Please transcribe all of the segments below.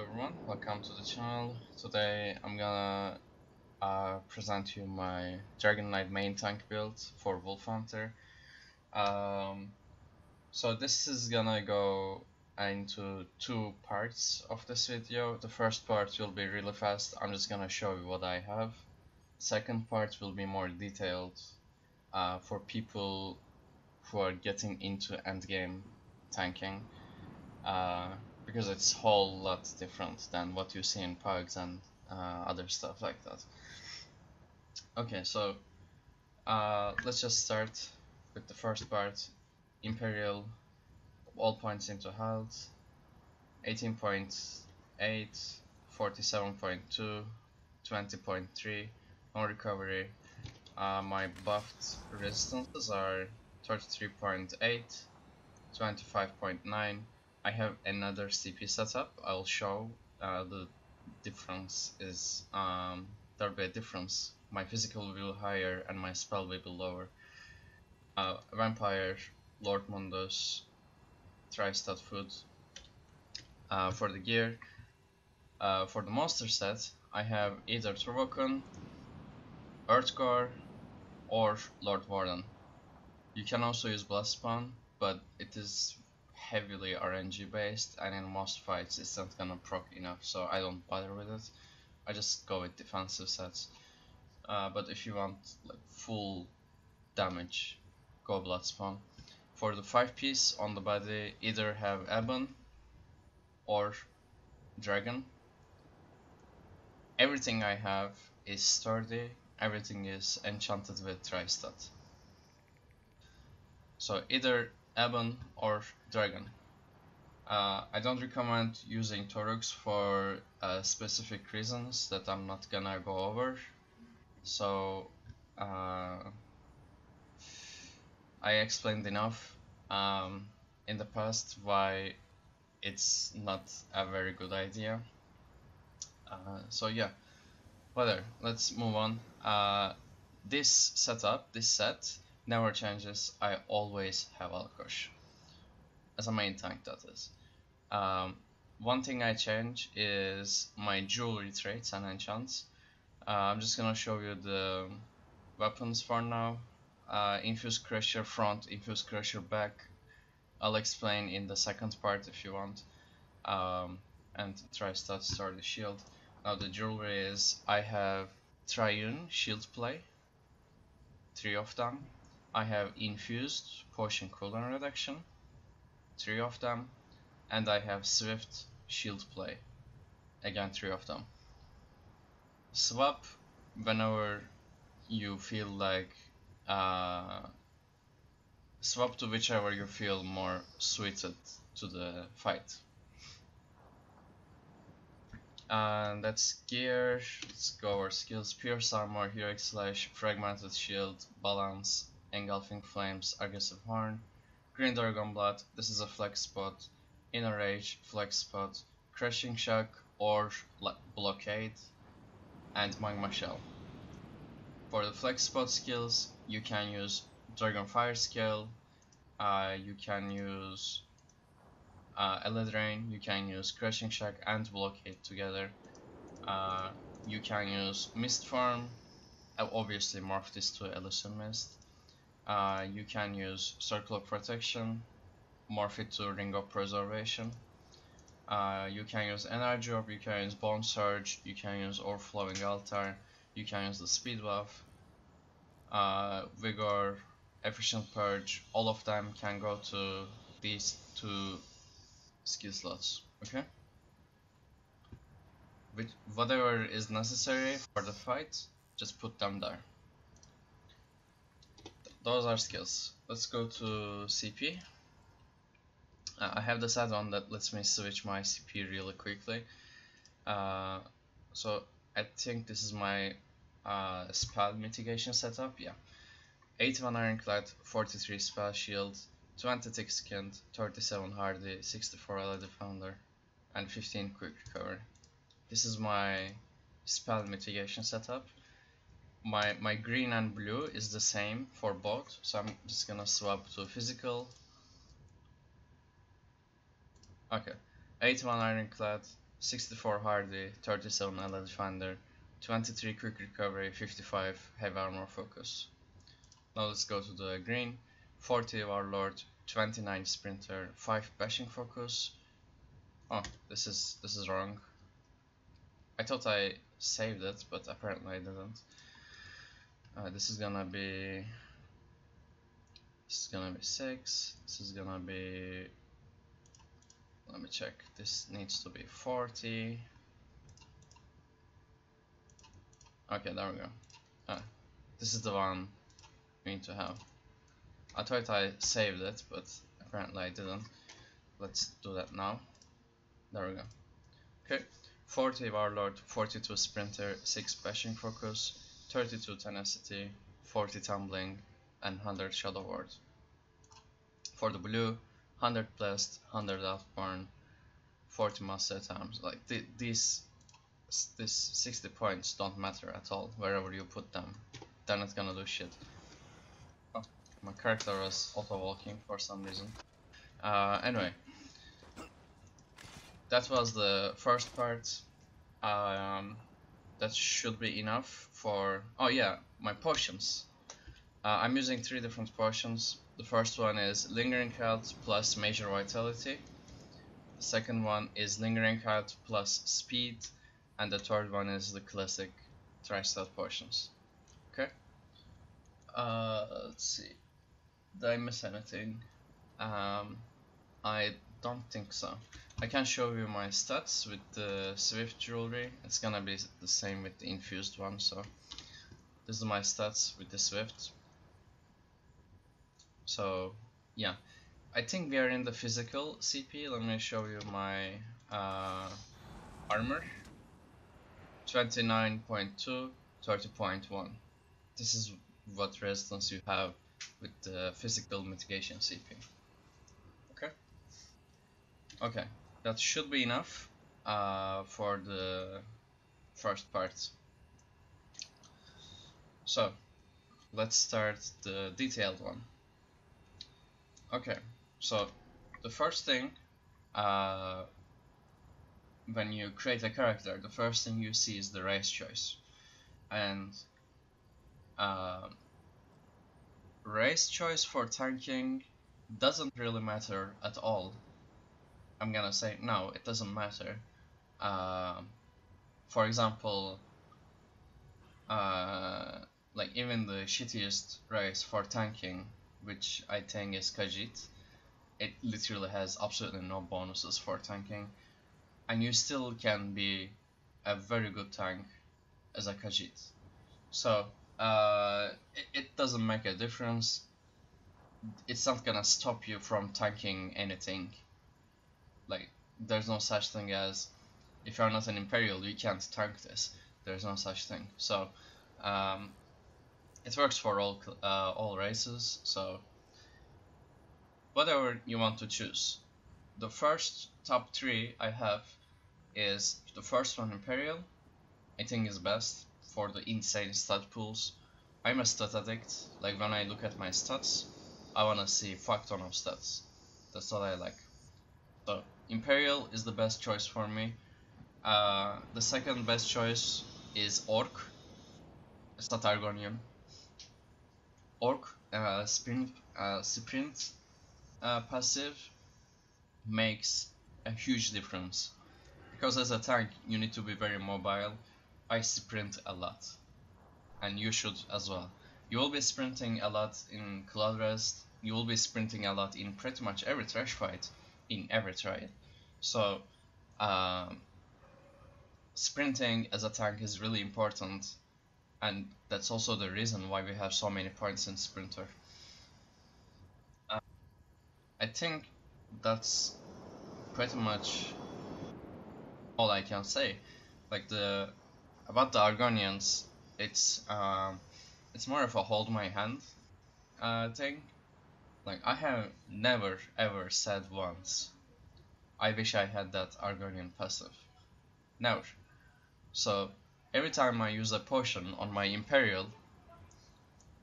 everyone, welcome to the channel. Today I'm gonna present you my Dragon Knight main tank build for Wolfhunter. So this is gonna go into two parts of this video. The first part will be really fast, I'm just gonna show you what I have. Second part will be more detailed for people who are getting into endgame tanking. Because it's a whole lot different than what you see in pugs and other stuff like that. Okay, so let's just start with the first part. Imperial, all points into health, 18.8, 47.2, 20.3, no recovery. My buffed resistances are 33.8, 25.9. I have another CP setup. I'll show the difference is there'll be a difference. My physical will be higher and my spell will be lower. Vampire, Lord Mundus, Tri-Stat Food. For the gear, for the monster set, I have either Turvokun, Earthgore, or Lord Warden. You can also use Blast Spawn, but it is heavily RNG based, and in most fights it's not gonna proc enough, so I don't bother with it. I just go with defensive sets. But if you want like full damage, go Blood Spawn. For the 5-piece on the body, either have Ebon or Dragon. Everything I have is Sturdy, everything is enchanted with Tri-Stat. So either Ebon or Dragon. I don't recommend using Torux for specific reasons that I'm not gonna go over. So I explained enough in the past why it's not a very good idea. So yeah, whatever, let's move on. This setup, this set, never changes. I always have Alkosh as a main tank, that is. One thing I change is my jewelry traits and enchants. I'm just gonna show you the weapons for now. Infused Crusher front, Infused Crusher back. I'll explain in the second part if you want. And Tri-Stat Sturdy Shield. Now the jewelry is, I have Triune Shield Play, 3 of them. I have Infused Potion Cooldown Reduction, 3 of them. And I have Swift Shield Play, again 3 of them. Swap whenever you feel like, swap to whichever you feel more suited to the fight. And that's gear. Let's go over skills. Pierce Armor, Heroic Slash, Fragmented Shield, Balance, Engulfing Flames, Aggressive Horn, Green Dragon Blood. This is a flex spot. Inner Rage, flex spot. Crushing Shock or Blockade, and Magma Shell. For the flex spot skills, you can use Dragon Fire skill, you can use Eldraine, you can use Crushing Shock and Blockade together. You can use Mist Form, obviously morph this to Elusive Mist. You can use Circle of Protection, morph it to Ring of Preservation. You can use Energy Orb, you can use Bone Surge, you can use Overflowing Altar, you can use the Speed buff, Vigor, Efficient Purge. All of them can go to these two skill slots, okay? With whatever is necessary for the fight, just put them there. Those are skills. Let's go to CP. I have this add-on that lets me switch my CP really quickly. So I think this is my spell mitigation setup, yeah. 81 Ironclad, 43 Spell Shield, 20 Thick Skinned, 37 Hardy, 64 Ally Defender, and 15 Quick Recovery. This is my spell mitigation setup. My green and blue is the same for both, so I'm just gonna swap to physical. Okay, 81 Ironclad, 64 hardy, 37 ally defender, 23 quick recovery, 55 heavy armor focus. Now let's go to the green. 40 warlord, 29 sprinter, 5 bashing focus. Oh, this is wrong. I thought I saved it, but apparently I didn't. This is gonna be 6. This is gonna be, let me check. This needs to be 40. Okay, there we go. This is the one we need to have. I thought I saved it, but apparently I didn't. Let's do that now. There we go. Okay, 40 warlord, 42 sprinter, 6 bashing focus, 32 tenacity, 40 tumbling, and 100 shadow ward. For the blue, 100 blessed, 100 outborn, 40 master at arms. Like these 60 points don't matter at all wherever you put them. They're not gonna do shit. Oh, my character was auto walking for some reason. Anyway, that was the first part. That should be enough for. Oh yeah, my potions. I'm using 3 different potions. The first one is Lingering Health plus Major Vitality. The second one is Lingering Health plus Speed. And the third one is the classic Tri-Stat potions. Okay. Let's see. Did I miss anything? I don't think so. I can show you my stats with the Swift jewelry. It's gonna be the same with the infused one, so this is my stats with the Swift. So yeah, I think we are in the physical CP. Let me show you my armor. 29.2, 30.1. This is what resistance you have with the physical mitigation CP. Okay, that should be enough for the first part. So let's start the detailed one. Okay, so the first thing, when you create a character, the first thing you see is the race choice. And race choice for tanking doesn't really matter at all. I'm gonna say no, it doesn't matter. For example, like even the shittiest race for tanking, which I think is Khajiit, it literally has absolutely no bonuses for tanking, and you still can be a very good tank as a Khajiit. So it doesn't make a difference. It's not gonna stop you from tanking anything. Like, there's no such thing as, if you're not an Imperial, you can't tank this. There's no such thing. So it works for all races. So whatever you want to choose. The first top 3 I have is the first one, Imperial. I think is best for the insane stat pools. I'm a stat addict. Like, when I look at my stats, I wanna see fuck ton of stats. That's what I like. So Imperial is the best choice for me. The second best choice is Orc. It's not Argonian. Orc sprint passive makes a huge difference, because as a tank you need to be very mobile. I sprint a lot, and you should as well. You will be sprinting a lot in Cloud Rest. You will be sprinting a lot in pretty much every trash fight, in every trial. So sprinting as a tank is really important, and that's also the reason why we have so many points in Sprinter. I think that's pretty much all I can say. Like, about the Argonians, it's more of a hold my hand thing. Like, I have never ever said once, I wish I had that Argonian passive. Never. So every time I use a potion on my Imperial,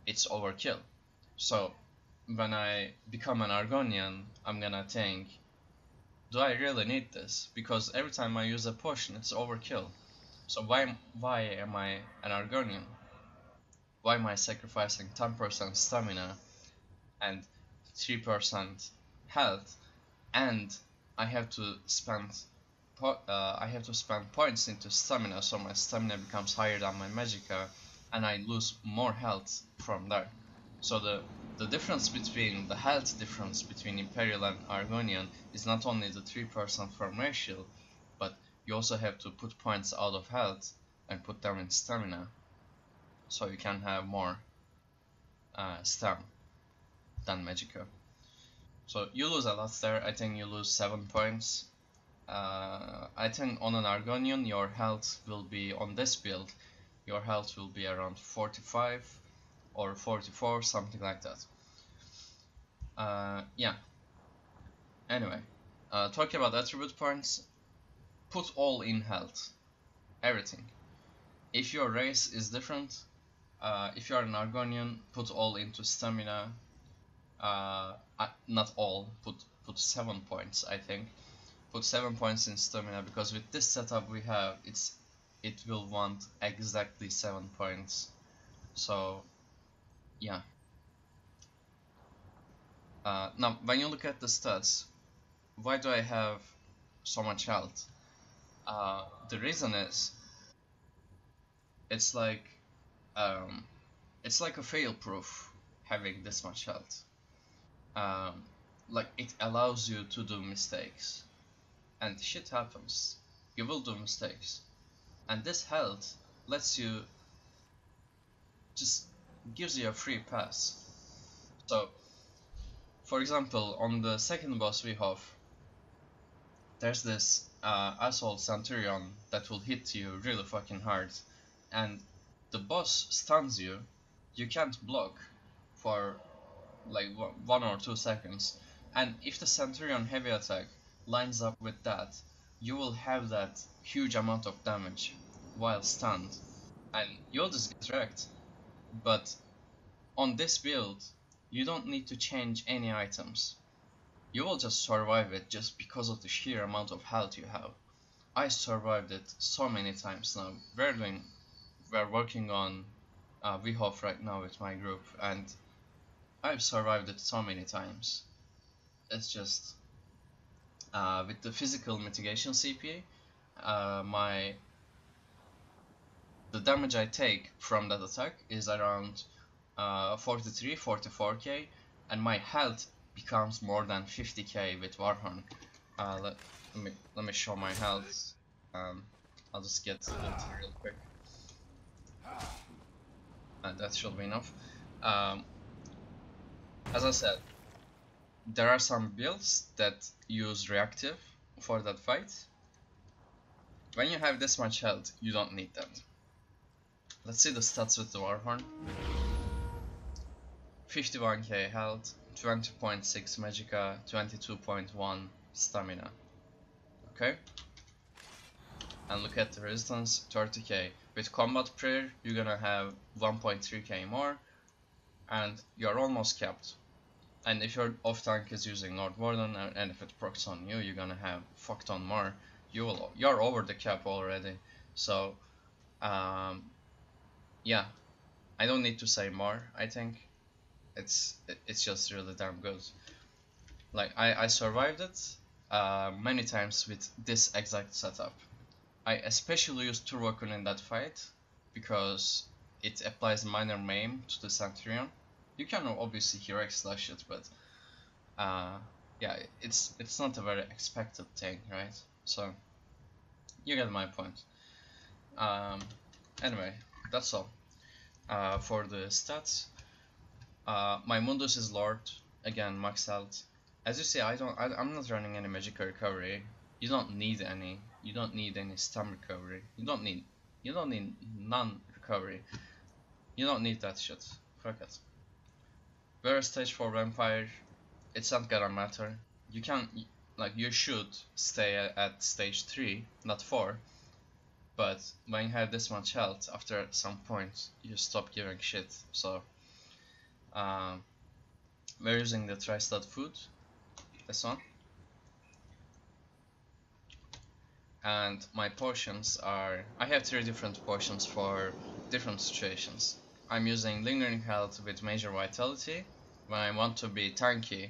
it's overkill. So when I become an Argonian, I'm gonna think, do I really need this? Because every time I use a potion, it's overkill. So why am I an Argonian? Why am I sacrificing 10% stamina and 3% health, and I have to spend points into stamina, so my stamina becomes higher than my Magicka, and I lose more health from there. So the difference between the health difference between Imperial and Argonian is not only the 3% from racial, but you also have to put points out of health and put them in stamina, so you can have more stam than Magicka. So you lose a lot there. I think you lose 7 points. I think on an Argonian your health will be, on this build, your health will be around 45 or 44, something like that. Yeah. Anyway, talking about attribute points, put all in health. Everything. If your race is different, if you are an Argonian, put all into stamina. Not all, put 7 points, I think. Put 7 points in stamina, because with this setup we have, it will want exactly 7 points. So yeah. Now when you look at the stats, why do I have so much health? The reason is, it's like it's like a fail proof having this much health. Like, it allows you to do mistakes, and shit happens. You will do mistakes, and this health lets you, just gives you a free pass. So for example, on the second boss we have, there's this asshole Centurion that will hit you really fucking hard, and the boss stuns you. You can't block for like 1 or 2 seconds, and if the Centurion heavy attack lines up with that, you will have that huge amount of damage while stunned, and you'll just get wrecked. But on this build, you don't need to change any items. You will just survive it just because of the sheer amount of health you have. I survived it so many times now. We're working on VHOF right now with my group, and I've survived it so many times. It's just with the physical mitigation CP, the damage I take from that attack is around 43, 44k, and my health becomes more than 50k with Warhorn. Let me show my health. I'll just get loot real quick, and that should be enough. As I said, there are some builds that use reactive for that fight. When you have this much health, you don't need that. Let's see the stats with the Warhorn. 51k health, 20.6 Magicka, 22.1 stamina. Okay? And look at the resistance, 30k. With combat prayer, you're gonna have 1.3k more, and you're almost capped. And if your off tank is using Lord Warden, and if it procs on you, you're gonna have fucked on more. You're over the cap already. So yeah, I don't need to say more. I think it's just really damn good. Like, I survived it many times with this exact setup. I especially used Turvokun in that fight because it applies minor maim to the Centurion. You can obviously heroic slash it, but yeah, it's not a very expected thing, right? So you get my point. Anyway, that's all for the stats. My Mundus is Lord, again max health. As you see, I'm not running any Magicka recovery. You don't need any. You don't need any stam recovery. You don't need none recovery. You don't need that shit. Fuck it. We're a stage 4 vampire. It's not gonna matter. You can, like, you should stay at stage 3, not 4. But when you have this much health, after some point, you stop giving shit. So we're using the Tri-Stud food. This one. and my potions are, I have 3 different potions for different situations. I'm using Lingering Health with Major Vitality when I want to be tanky,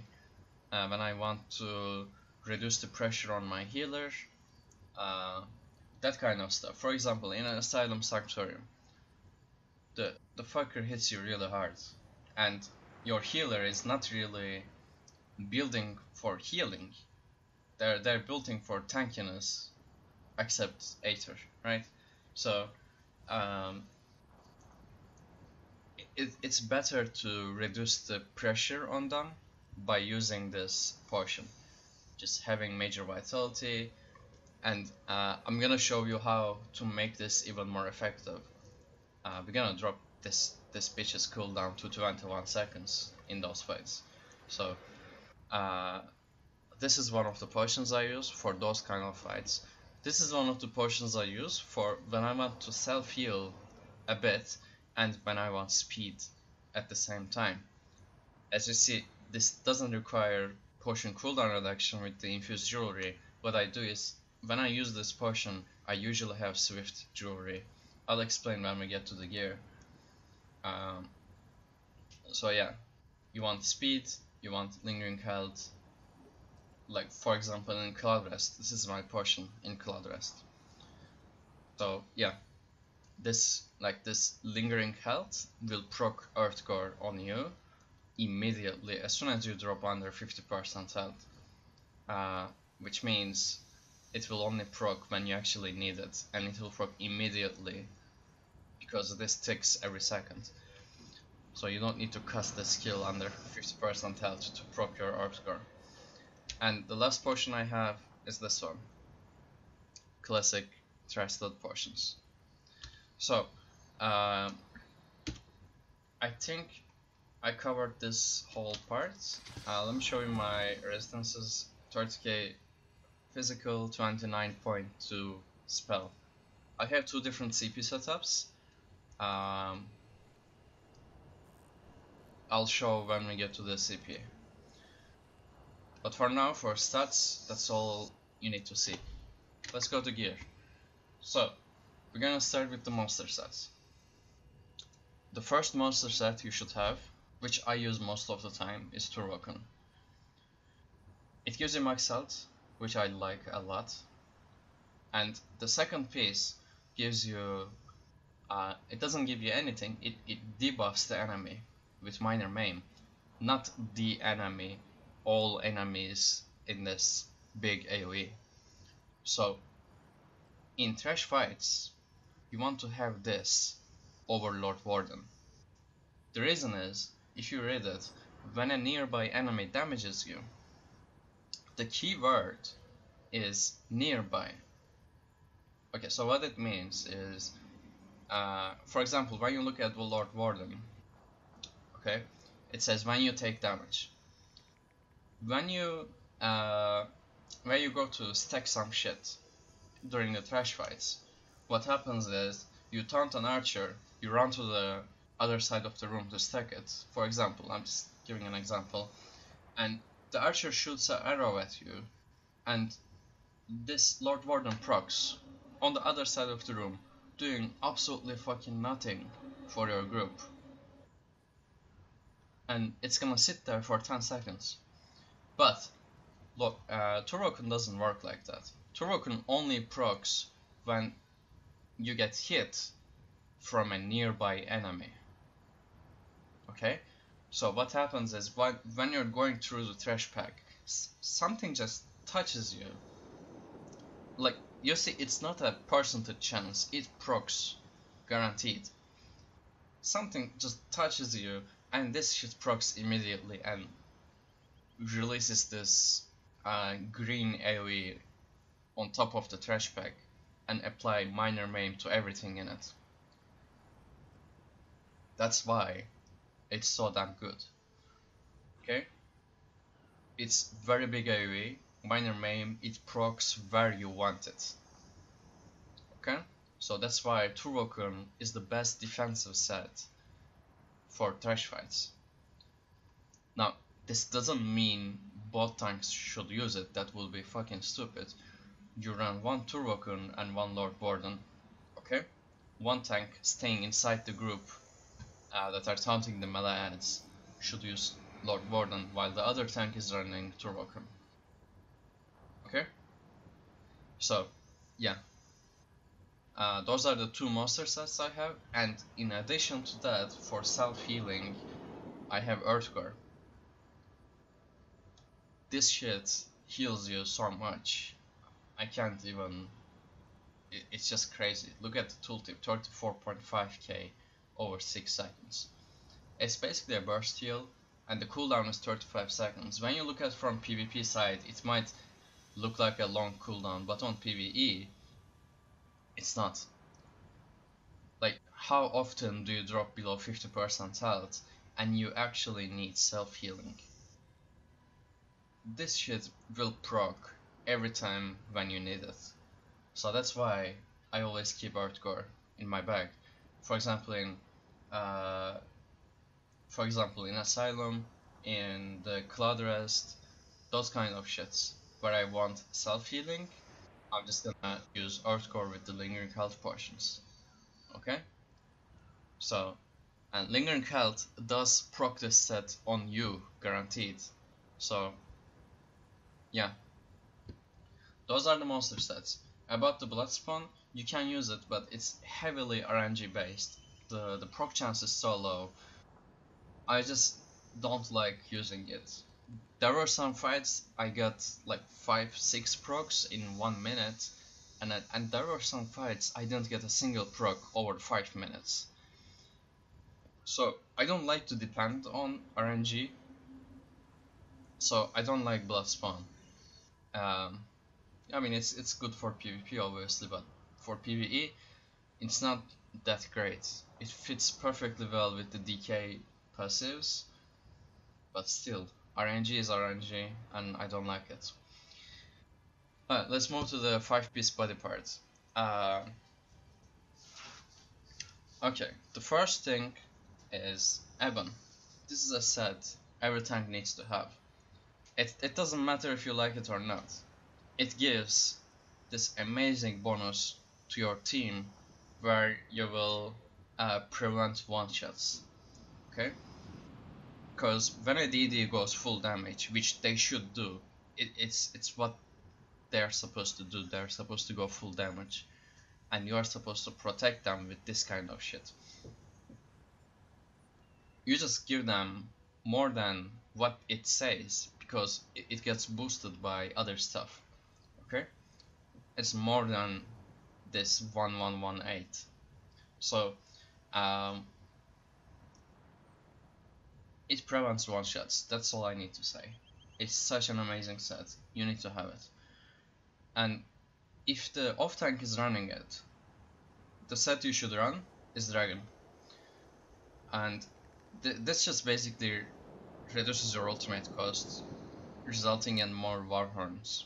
when I want to reduce the pressure on my healer, uh, that kind of stuff. For example, in an Asylum Sanctorium, the fucker hits you really hard, and your healer is not really building for healing. They're building for tankiness, except Aether, right? So um, it's better to reduce the pressure on them by using this potion. Just having Major Vitality, and I'm gonna show you how to make this even more effective. We're gonna drop this bitch's cooldown to 21 seconds in those fights. So uh, this is one of the potions I use for those kind of fights. This is one of the potions I use for when I want to self-heal a bit and when I want speed at the same time. As you see, this doesn't require potion cooldown reduction with the infused jewelry. What I do is, when I use this potion, I usually have swift jewelry. I'll explain when we get to the gear. Um, so yeah, you want speed, you want lingering health. Like for example in Cloud Rest, this is my potion in Cloud Rest. So yeah, this lingering health will proc Earthcore on you immediately as soon as you drop under 50% health, which means it will only proc when you actually need it, and it will proc immediately because this ticks every second. So you don't need to cast the skill under 50% health to proc your Earthcore. And the last potion I have is this one, classic Trash Load potions. So I think I covered this whole part. Let me show you my resistances. 30k physical, 29.2 spell. I have 2 different CP setups. I'll show when we get to the CP. But for now, for stats, that's all you need to see. Let's go to gear. So, we're gonna start with the monster sets. The first monster set you should have, which I use most of the time, is Turvoken. It gives you max health, which I like a lot. And the second piece gives you, it doesn't give you anything, it debuffs the enemy with minor maim. Not the enemy, all enemies in this big AoE. So, in trash fights, you want to have this over Lord Warden. The reason is, if you read it, when a nearby enemy damages you, the key word is nearby. Okay, so what it means is, for example, when you look at the Lord Warden, okay, it says when you take damage. When you go to stack some shit during the trash fights, what happens is you taunt an archer, you run to the other side of the room to stack it. For example, I'm just giving an example, and the archer shoots an arrow at you, and this Lord Warden procs on the other side of the room, doing absolutely fucking nothing for your group. And it's gonna sit there for 10 seconds. But look, Turvoken doesn't work like that. Turvoken only procs when you get hit from a nearby enemy. Okay? So what happens is when you're going through the trash pack, something just touches you. Like, you see, it's not a percentage chance, it procs, guaranteed. Something just touches you, and this shit procs immediately and releases this green AoE on top of the trash pack and apply minor maim to everything in it. That's why it's so damn good. Okay? It's very big AoE, minor maim, it procs where you want it. Okay? So that's why Turvoken is the best defensive set for trash fights. Now, this doesn't mean both tanks should use it, that will be fucking stupid. you run one Turbokun and one Lord Warden, okay? One tank staying inside the group that are taunting the melee ads should use Lord Warden while the other tank is running Turbokun. Okay? So, yeah. Those are the two monster sets I have, and in addition to that, for self-healing, I have Earthcore. This shit heals you so much. I can't even... It's just crazy. Look at the tooltip, 34.5k over 6 seconds. It's basically a burst heal, and the cooldown is 35 seconds. When you look at it from PvP side, it might look like a long cooldown, but on PvE, it's not. Like, how often do you drop below 50% health and you actually need self-healing? This shit will proc every time when you need it. So that's why I always keep Earthcore in my bag. For example, in Asylum, in the Cloud Rest, those kind of shits where I want self-healing, I'm just gonna use Earthcore with the Lingering Health potions. Okay? So, and Lingering Health does proc this set on you, guaranteed. So, yeah. Those are the monster sets. About the Bloodspawn, you can use it, but it's heavily RNG based. The proc chance is so low. I just don't like using it. There were some fights I got like 5-6 procs in 1 minute, and there were some fights I didn't get a single proc over 5 minutes. So I don't like to depend on RNG. So I don't like Bloodspawn. I mean it's good for PvP obviously, but for PvE it's not that great. It fits perfectly well with the DK passives, but still RNG is RNG and I don't like it. Let's move to the 5-piece body part. Okay, the first thing is Ebon. This is a set every tank needs to have. It doesn't matter if you like it or not. It gives this amazing bonus to your team where you will prevent one-shots. Okay? Because when a DD goes full damage, which they should do, it's what they're supposed to do. They're supposed to go full damage, and you are supposed to protect them with this kind of shit. You just give them more than what it says, because it gets boosted by other stuff. Okay? It's more than this 1118. So it prevents one shots. That's all I need to say. It's such an amazing set. You need to have it. And if the off tank is running it, the set you should run is Dragon. And this just basically reduces your ultimate cost, resulting in more Warhorns.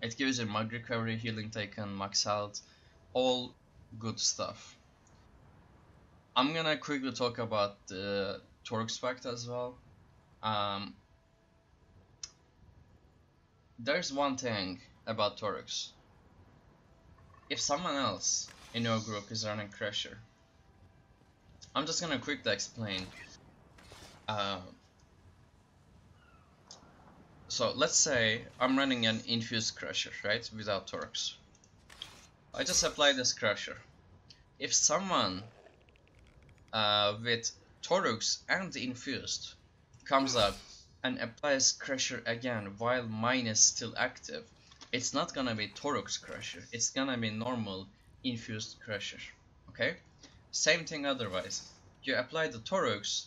It gives you mag recovery, healing taken, max health, all good stuff. I'm gonna quickly talk about the Torx fact as well. There's one thing about Torx. If someone else in your group is running Crusher, I'm just gonna quickly explain. So let's say I'm running an Infused Crusher, right, without Torx. I just apply this Crusher. If someone with Torx and Infused comes up and applies Crusher again while mine is still active, it's not gonna be Torx Crusher, it's gonna be normal Infused Crusher, okay? Same thing otherwise. You apply the Torx,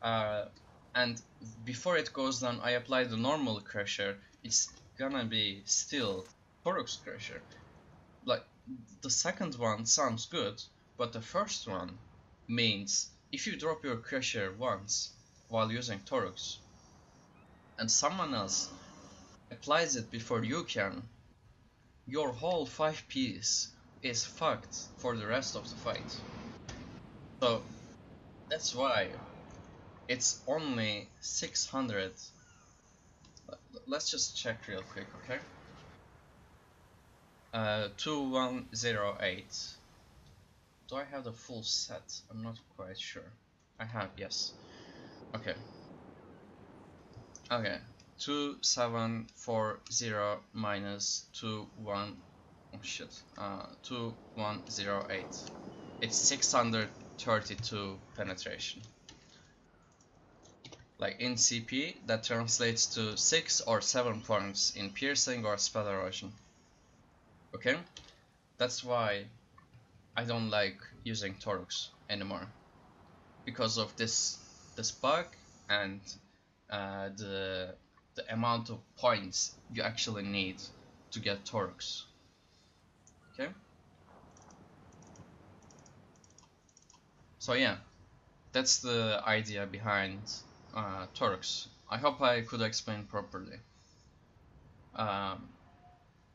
and before it goes down I apply the normal Crusher, it's gonna be still Torx Crusher. Like, the second one sounds good, but the first one means if you drop your Crusher once while using Torx, and someone else applies it before you can, your whole 5-piece is fucked for the rest of the fight. So that's why it's only 600. Let's just check real quick, okay? 2108. Do I have the full set? I'm not quite sure. I have, yes. Okay. Okay. 2740 minus 2108. It's 632 penetration. Like in CP, that translates to 6 or 7 points in piercing or spell erosion. Okay? That's why I don't like using Torux anymore. Because of this bug and the amount of points you actually need to get Torux. Okay? So yeah, that's the idea behind Torux. I hope I could explain properly.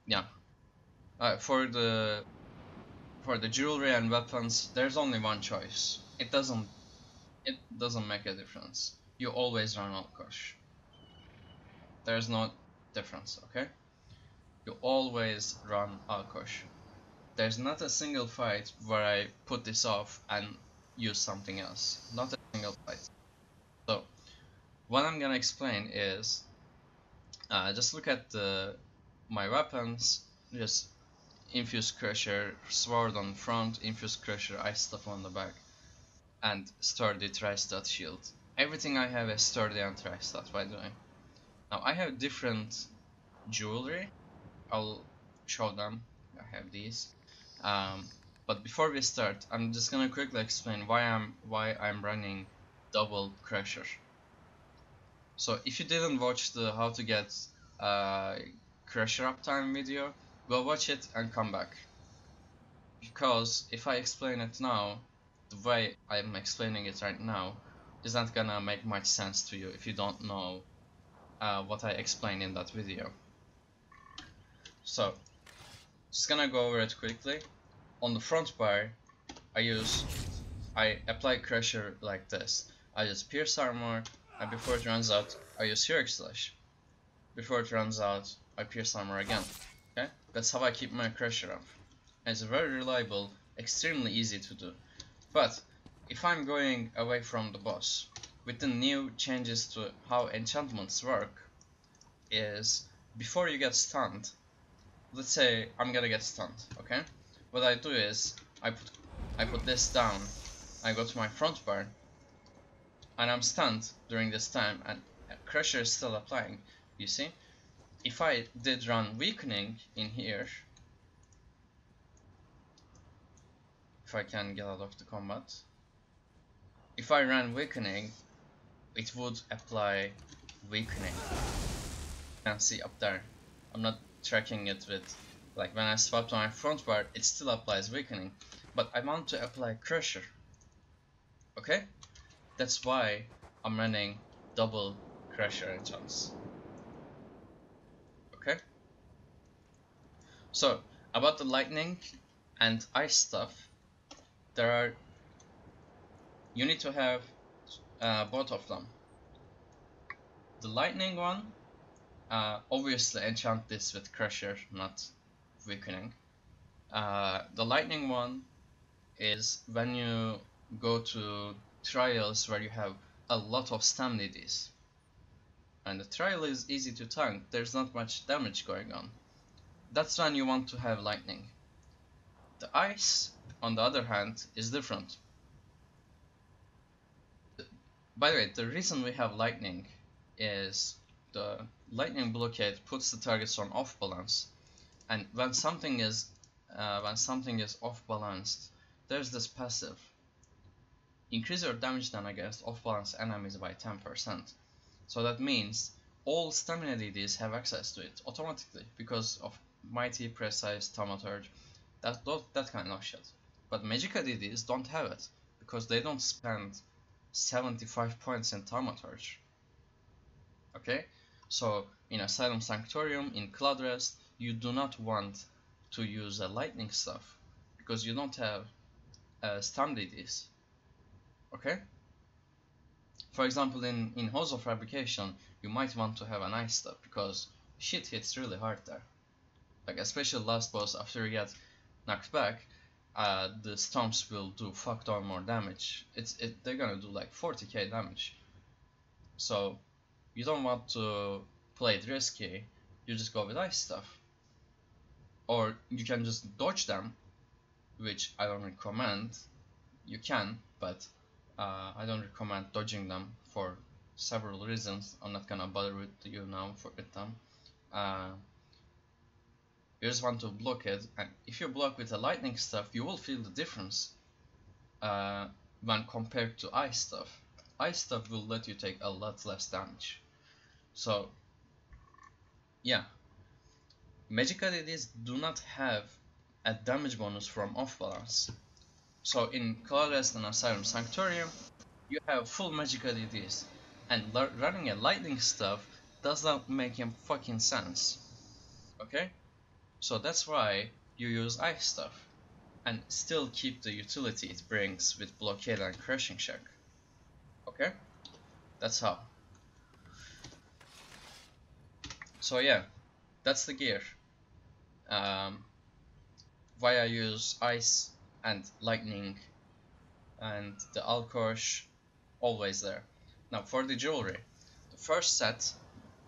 Yeah. For the jewelry and weapons, there's only one choice. It doesn't make a difference. You always run Alkosh. There's no difference, okay? You always run Alkosh. There's not a single fight where I put this off and use something else. Not a single fight. So, what I'm gonna explain is, just look at my weapons, just Infused Crusher, Sword on front, Infused Crusher, Ice Stuff on the back, and Sturdy Tri-Stat Shield. Everything I have is Sturdy and Tri-Stat, by the way. Now I have different jewelry. I'll show them. I have these. But before we start, I'm just gonna quickly explain why I'm running double Crusher. So if you didn't watch the how to get Crusher uptime video, go watch it and come back. Because if I explain it now, the way I'm explaining it right now, is not gonna make much sense to you if you don't know what I explained in that video. So, just gonna go over it quickly. On the front bar, I apply Crusher like this. I use Pierce Armor, and before it runs out, I use Heroic Slash. Before it runs out, I Pierce Armor again. Okay? That's how I keep my Crusher up. And it's very reliable, extremely easy to do. But, if I'm going away from the boss, with the new changes to how enchantments work, is before you get stunned, let's say I'm gonna get stunned, okay? What I do is I put this down, I go to my front bar, and I'm stunned during this time, and Crusher is still applying. You see, if I did run Weakening in here, if I can get out of the combat, if I ran Weakening, it would apply Weakening. You can see up there. I'm not tracking it with, like when I swap to my front bar, it still applies Weakening, but I want to apply Crusher. Okay? That's why I'm running double Crusher enchants. Okay? So, about the lightning and ice stuff, you need to have both of them. The lightning one, obviously enchant this with Crusher, not Weakening. The lightning one is when you go to trials where you have a lot of stamina Ds. And the trial is easy to tank, there's not much damage going on. That's when you want to have lightning. The ice, on the other hand, is different. By the way, the reason we have lightning is the lightning blockade puts the targets on off balance, and when something is off balanced, there's this passive. Increase your damage done against off balance enemies by 10%. So that means all stamina DDs have access to it automatically because of mighty, precise, thaumaturge, that kind of shit. But Magicka DDs don't have it because they don't spend 75 points in thaumaturge. Okay? So in Asylum Sanctorium, in Cloudrest, you do not want to use a lightning stuff because you don't have stam DDs. Okay? For example, in Halls of Fabrication, you might want to have an ice stuff because shit hits really hard there. Like especially last boss, after you get knocked back, the stomps will do fuck ton more damage. They're gonna do like 40k damage. So you don't want to play it risky. You just go with ice stuff, or you can just dodge them, which I don't recommend. You can, but I don't recommend dodging them for several reasons. I'm not gonna bother with you now with them. Uh, you just want to block it, and if you block with the lightning stuff, you will feel the difference when compared to ice stuff. Ice stuff will let you take a lot less damage. So yeah, Magicka DDs do not have a damage bonus from off balance. So in Clawrest and Asylum Sanctorium, you have full Magicka DDs, and running a lightning stuff does not make him fucking sense. Okay? So that's why you use ice stuff, and still keep the utility it brings with blockade and crushing check. Okay? That's how. So yeah, that's the gear. Why I use ice and lightning and the Alkosh always there. Now for the jewelry, the first set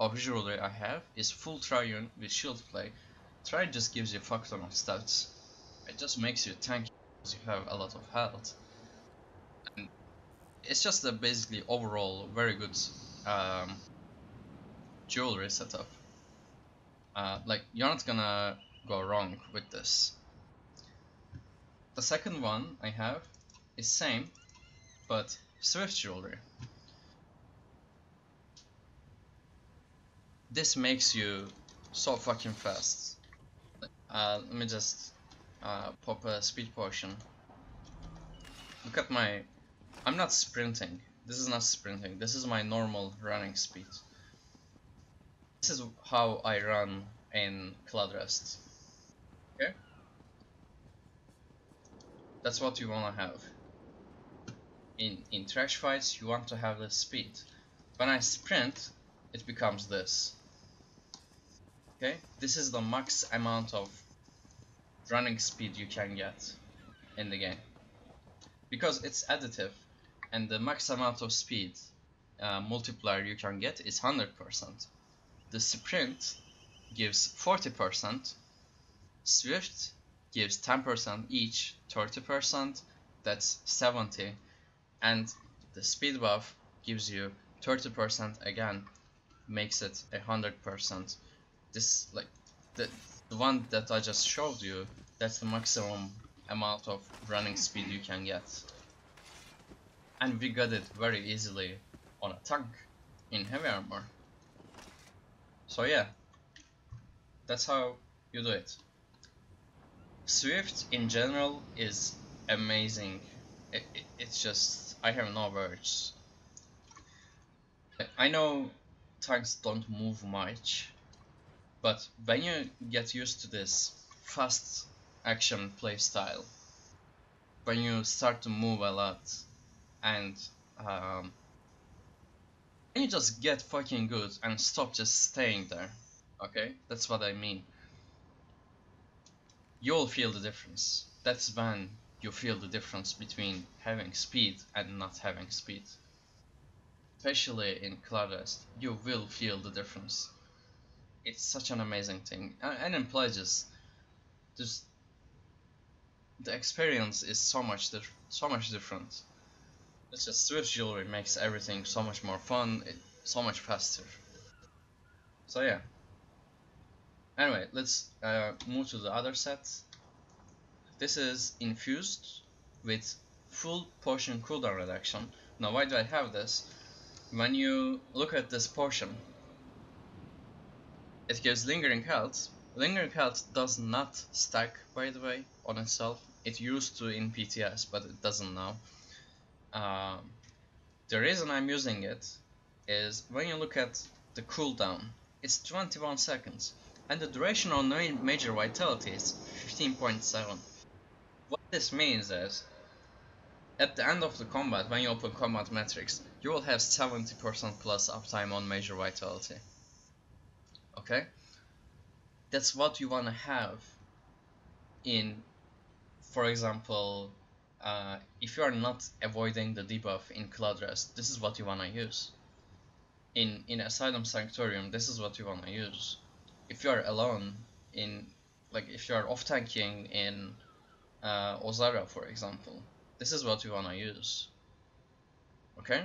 of jewelry I have is full Triune with shield play. Triune just gives you a fuck ton of stats. It just makes you tanky because you have a lot of health. And it's just a basically overall very good jewelry setup. Like you're not gonna go wrong with this. The second one I have is same, but Swift jewelry. This makes you so fucking fast. Let me just pop a speed potion. Look at my... I'm not sprinting. This is not sprinting. This is my normal running speed. This is how I run in Cloudrest. Okay? That's what you wanna have. In trash fights, you want to have the speed. When I sprint, it becomes this. Okay? This is the max amount of running speed you can get in the game. Because it's additive, and the max amount of speed multiplier you can get is 100%. The sprint gives 40%, Swift gives 10% each, 30%, that's 70, and the speed buff gives you 30% again, makes it 100%. This, like, the one that I just showed you, that's the maximum amount of running speed you can get. And we got it very easily on a tank in heavy armor. So yeah, that's how you do it. Swift in general is amazing. It's just, I have no words. I know tanks don't move much, but when you get used to this fast action playstyle, when you start to move a lot, and you just get fucking good and stop just staying there, okay? That's what I mean. You'll feel the difference. That's when you feel the difference between having speed and not having speed. Especially in Cloudrest, you will feel the difference. It's such an amazing thing. And in pledges, just the experience is so much different. It's just Swift jewelry makes everything so much more fun, so much faster. So yeah. Anyway, let's move to the other set. This is infused with full potion cooldown reduction. Now why do I have this? When you look at this potion, it gives lingering health. Lingering health does not stack, by the way, on itself. It used to in PTS, but it doesn't now. The reason I'm using it is when you look at the cooldown, it's 21 seconds, and the duration on major vitality is 15.7. What this means is, at the end of the combat, when you open combat metrics, you will have 70% plus uptime on major vitality. Okay? That's what you want to have in, for example, if you are not avoiding the debuff in Cloud Rest, this is what you want to use. In Asylum Sanctorium, this is what you want to use. If you are alone in, like if you are off tanking in Ozara, for example, this is what you want to use. Okay?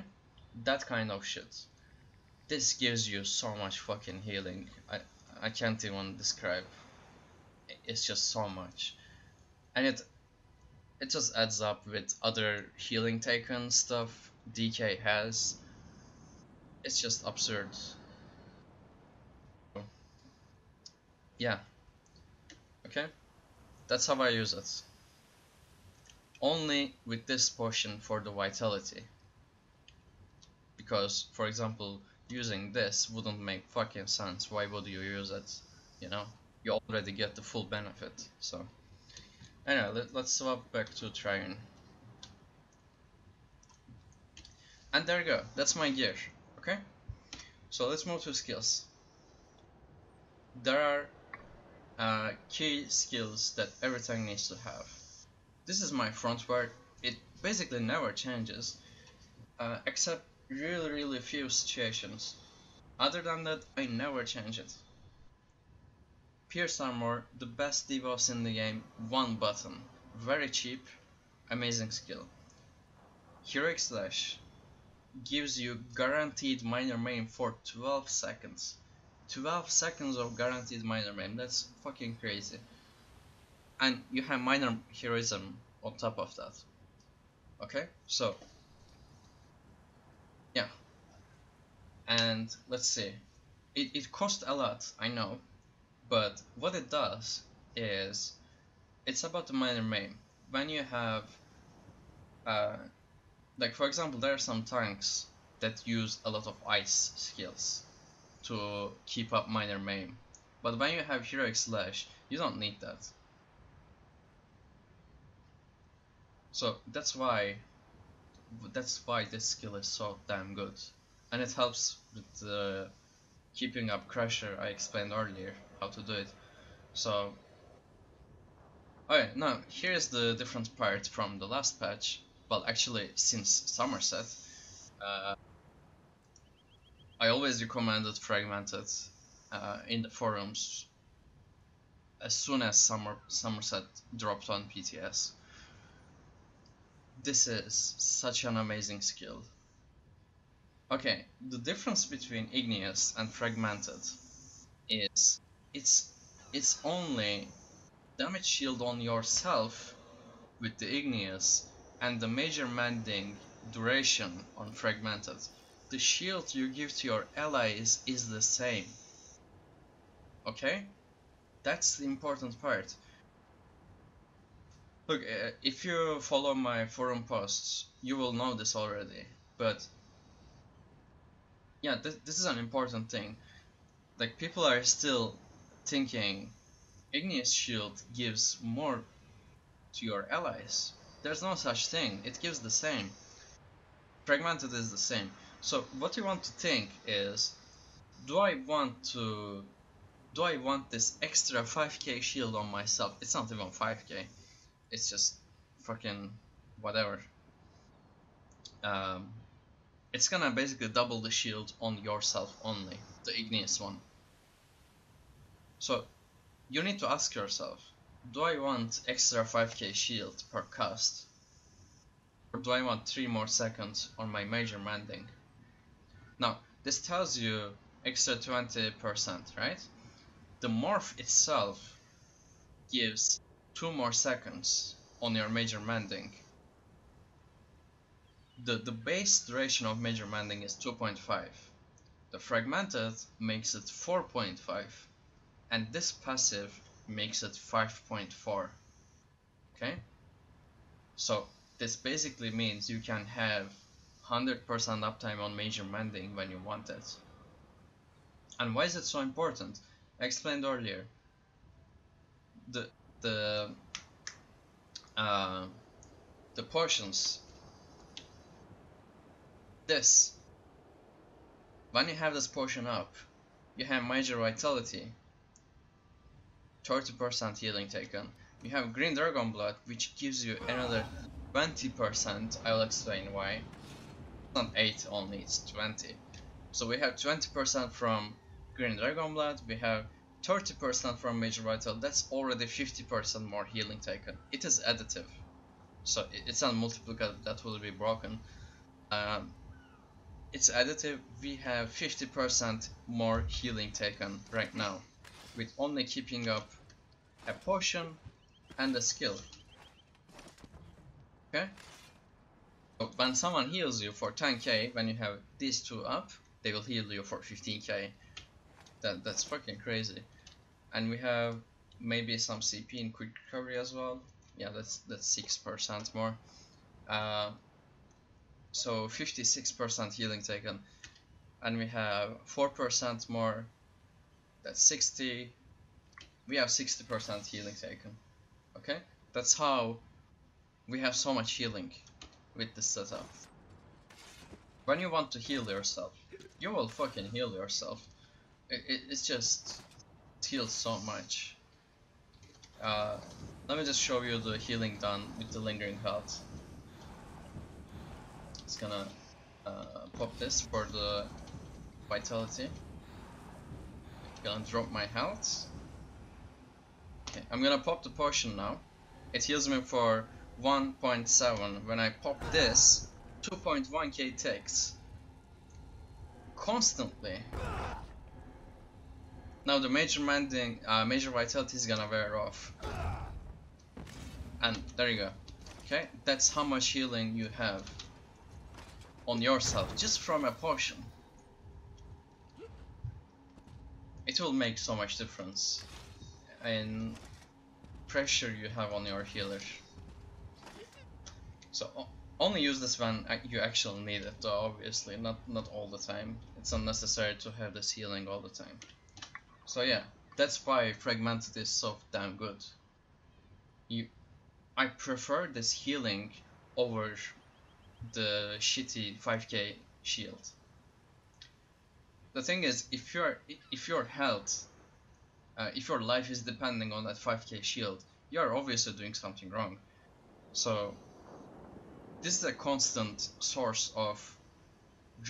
That kind of shit. This gives you so much fucking healing. I can't even describe. It's just so much. And it just adds up with other healing taken stuff DK has. It's just absurd. Yeah, okay? That's how I use it. Only with this potion for the vitality. Because, for example, using this wouldn't make fucking sense. Why would you use it? You know? You already get the full benefit, so. Anyway, let's swap back to Triune. And there you go, that's my gear, okay? So let's move to skills. There are key skills that everything needs to have. This is my front part. It basically never changes, except really few situations. Other than that, I never change it. Pierce Armor, the best debuffs in the game, one button. Very cheap, amazing skill. Heroic Slash gives you guaranteed minor maim for 12 seconds. 12 seconds of guaranteed minor maim, that's fucking crazy. And you have minor heroism on top of that. Okay, so yeah. And let's see. It costs a lot, I know. But what it does is, it's about the minor maim. When you have, like for example, there are some tanks that use a lot of ice skills to keep up minor maim. But when you have Heroic Slash, you don't need that. So that's why this skill is so damn good. And it helps with the keeping up Crusher I explained earlier, how to do it. So, alright, now here's the different part from the last patch. Well, actually, since Somerset, I always recommended Fragmented in the forums as soon as Somerset dropped on PTS. This is such an amazing skill. Okay, the difference between Igneous and Fragmented is it's only damage shield on yourself with the Igneous and the major mending duration on Fragmented. The shield you give to your allies is the same. Okay? That's the important part. Look, if you follow my forum posts, you will know this already, but yeah, this is an important thing. Like, people are still thinking Igneous Shield gives more to your allies. There's no such thing, it gives the same. Fragmented is the same. So what you want to think is, do I want this extra 5k shield on myself? It's not even 5k, it's just fucking whatever. It's gonna basically double the shield on yourself only, the Igneous one. So you need to ask yourself, do I want extra 5k shield per cast? Or do I want 3 more seconds on my major mending? Now, this tells you extra 20%, right? The morph itself gives 2 more seconds on your major mending. The base duration of major mending is 2.5. The fragmented makes it 4.5. And this passive makes it 5.4. Okay? So this basically means you can have 100% uptime on major mending when you want it. And why is it so important? I explained earlier. The potions. This. When you have this potion up, you have major vitality. 30% healing taken. You have Green Dragon Blood, which gives you another 20%. I'll explain why. It's not 8 only, it's 20. So we have 20% from Green Dragon Blood, we have 30% from Major Vital. That's already 50% more healing taken. It is additive, so it's not multiplicative, that will be broken. It's additive. We have 50% more healing taken right now, with only keeping up a potion and a skill. Okay? So when someone heals you for 10k, when you have these two up, they will heal you for 15k. That's fucking crazy. And we have maybe some CP in quick recovery as well. Yeah, that's 6% more. So 56% healing taken, and we have 4% more. That's 60. We have 60% healing taken. Okay, that's how we have so much healing with this setup. When you want to heal yourself, you will fucking heal yourself. It's just, it heals so much. Let me just show you the healing done with the lingering health. It's gonna pop this for the vitality. Gonna drop my health. Okay, I'm gonna pop the potion now. It heals me for 1.7. When I pop this, 2.1k ticks constantly. Now the major vitality is gonna wear off, and there you go. Okay, that's how much healing you have on yourself just from a potion. It will make so much difference in pressure you have on your healer. So only use this when you actually need it, though, obviously, not all the time. It's unnecessary to have this healing all the time. So yeah, that's why Fragmented is so damn good. I prefer this healing over the shitty 5k shield. The thing is, if your health, if your life is depending on that 5k shield, you are obviously doing something wrong. So this is a constant source of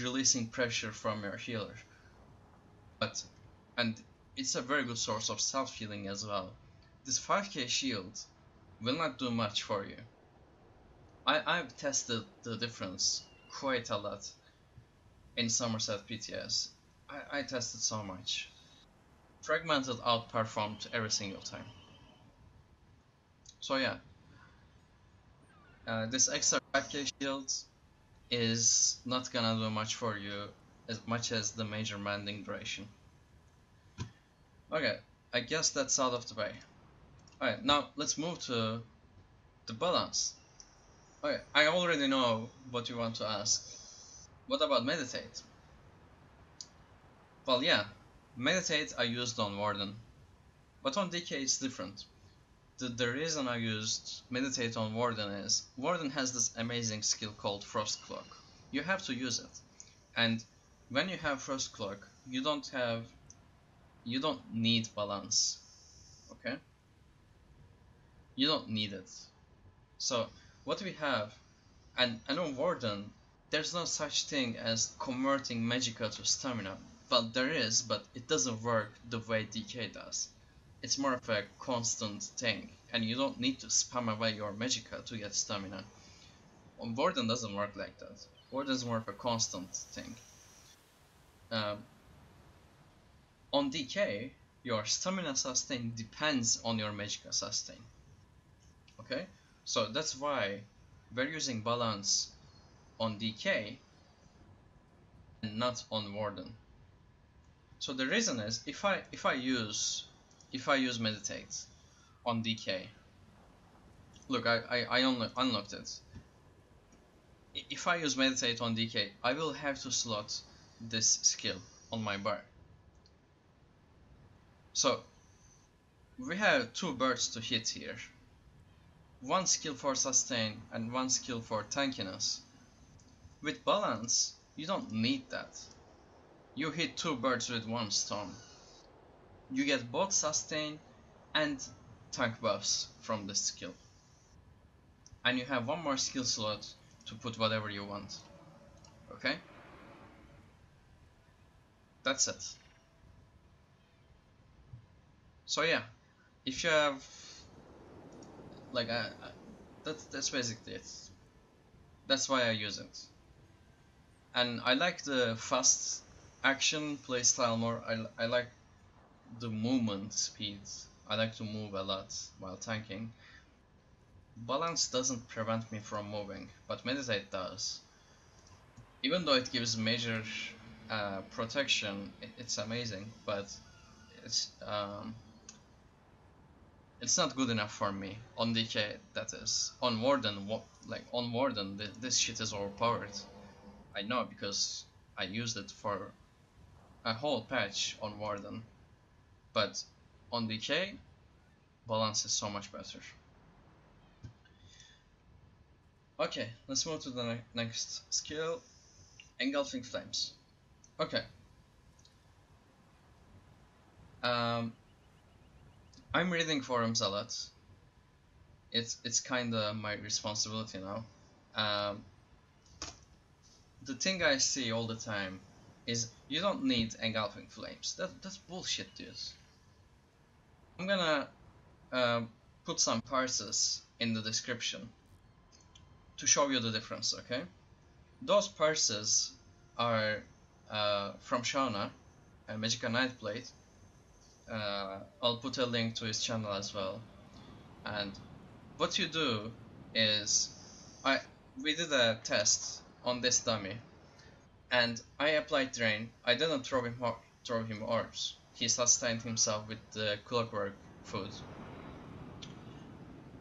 releasing pressure from your healer, and it's a very good source of self-healing as well. This 5k shield will not do much for you. I've tested the difference quite a lot in Somerset PTS. I tested so much. Fragmented outperformed every single time. So yeah, this extra 5k shield is not gonna do much for you as much as the major mending duration. Okay, I guess that's out of the way. Alright, now let's move to the balance. Okay, I already know what you want to ask. What about meditate? Well, yeah, meditate I used on Warden, but on DK it's different. The reason I used meditate on Warden is Warden has this amazing skill called Frost Cloak. You have to use it, and when you have Frost Cloak, you don't need balance. Okay, you don't need it. So what we have, and on Warden, there's no such thing as converting Magicka to stamina. Well, there is, but it doesn't work the way DK does. It's more of a constant thing, and you don't need to spam away your Magicka to get stamina. On Warden doesn't work like that. Warden is more of a constant thing. On DK, your stamina sustain depends on your Magicka sustain. Okay, so that's why we're using balance on DK and not on Warden. So the reason is if I use meditate on DK, look, I unlocked it. If I use meditate on DK, I will have to slot this skill on my bar. So we have two birds to hit here. One skill for sustain and one skill for tankiness. With balance, you don't need that. You hit two birds with one stone. You get both sustain and tank buffs from this skill. And you have one more skill slot to put whatever you want. Okay? That's it. So yeah, if you have like that's basically it. That's why I use it. And I like the fast action playstyle more. I like the movement speed. I like to move a lot while tanking. Balance doesn't prevent me from moving, but meditate does. Even though it gives major protection, it's amazing, but it's um, it's not good enough for me. On DK, that is. On Warden, like on Warden, this shit is overpowered. I know because I used it for a whole patch on Warden. But on DK, balance is so much better. Okay, let's move to the next skill, Engulfing Flames. Okay. Um, I'm reading forums a lot. It's kinda my responsibility now. Um, the thing I see all the time is you don't need Engulfing Flames. That's bullshit, dude. I'm gonna put some parses in the description to show you the difference, okay? Those parses are from Shauna, Magicka Nightblade. I'll put a link to his channel as well. And what you do is, we did a test on this dummy, and I applied drain. I didn't throw him orbs. He sustained himself with the clockwork food.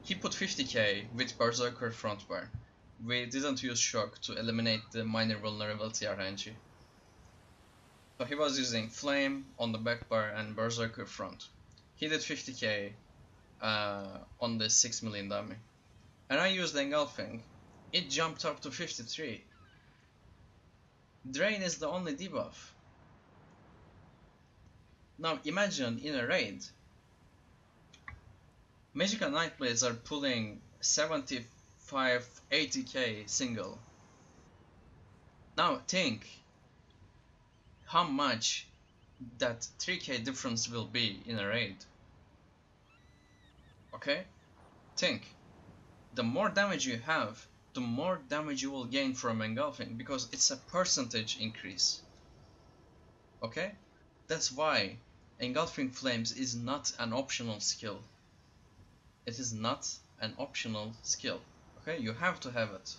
He put 50k with Berserker front bar. We didn't use shock to eliminate the minor vulnerability RNG. So he was using flame on the back bar and Berserker front. He did 50k on the 6 million dummy. And I used Engulfing. It jumped up to 53. Drain is the only debuff. Now imagine in a raid, Magicka Nightblades are pulling 75, 80k single. Now think how much that 3k difference will be in a raid. Okay? Think. The more damage you have, the more damage you will gain from Engulfing, because it's a percentage increase. Okay? That's why Engulfing Flames is not an optional skill. It is not an optional skill. Okay? You have to have it.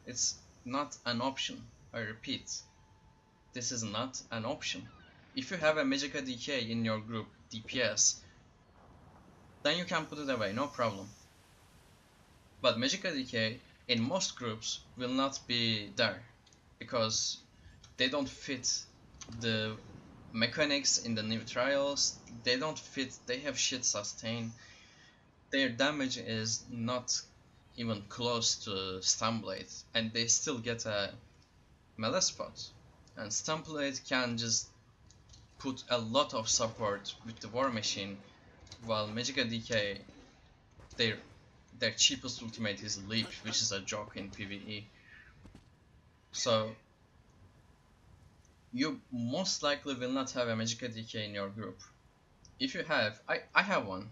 It's not an option. I repeat. This is not an option. If you have a Magicka DK in your group, DPS, then you can put it away, no problem. But Magicka DK in most groups will not be there, because they don't fit the mechanics in the new trials. They don't fit, they have shit sustain. Their damage is not even close to Stunblade, and they still get a melee spot. And Stunblade can just put a lot of support with the War Machine, while Magicka DK, their cheapest ultimate is Leap, which is a joke in PvE. So you most likely will not have a Magicka DK in your group. If you have, I have one,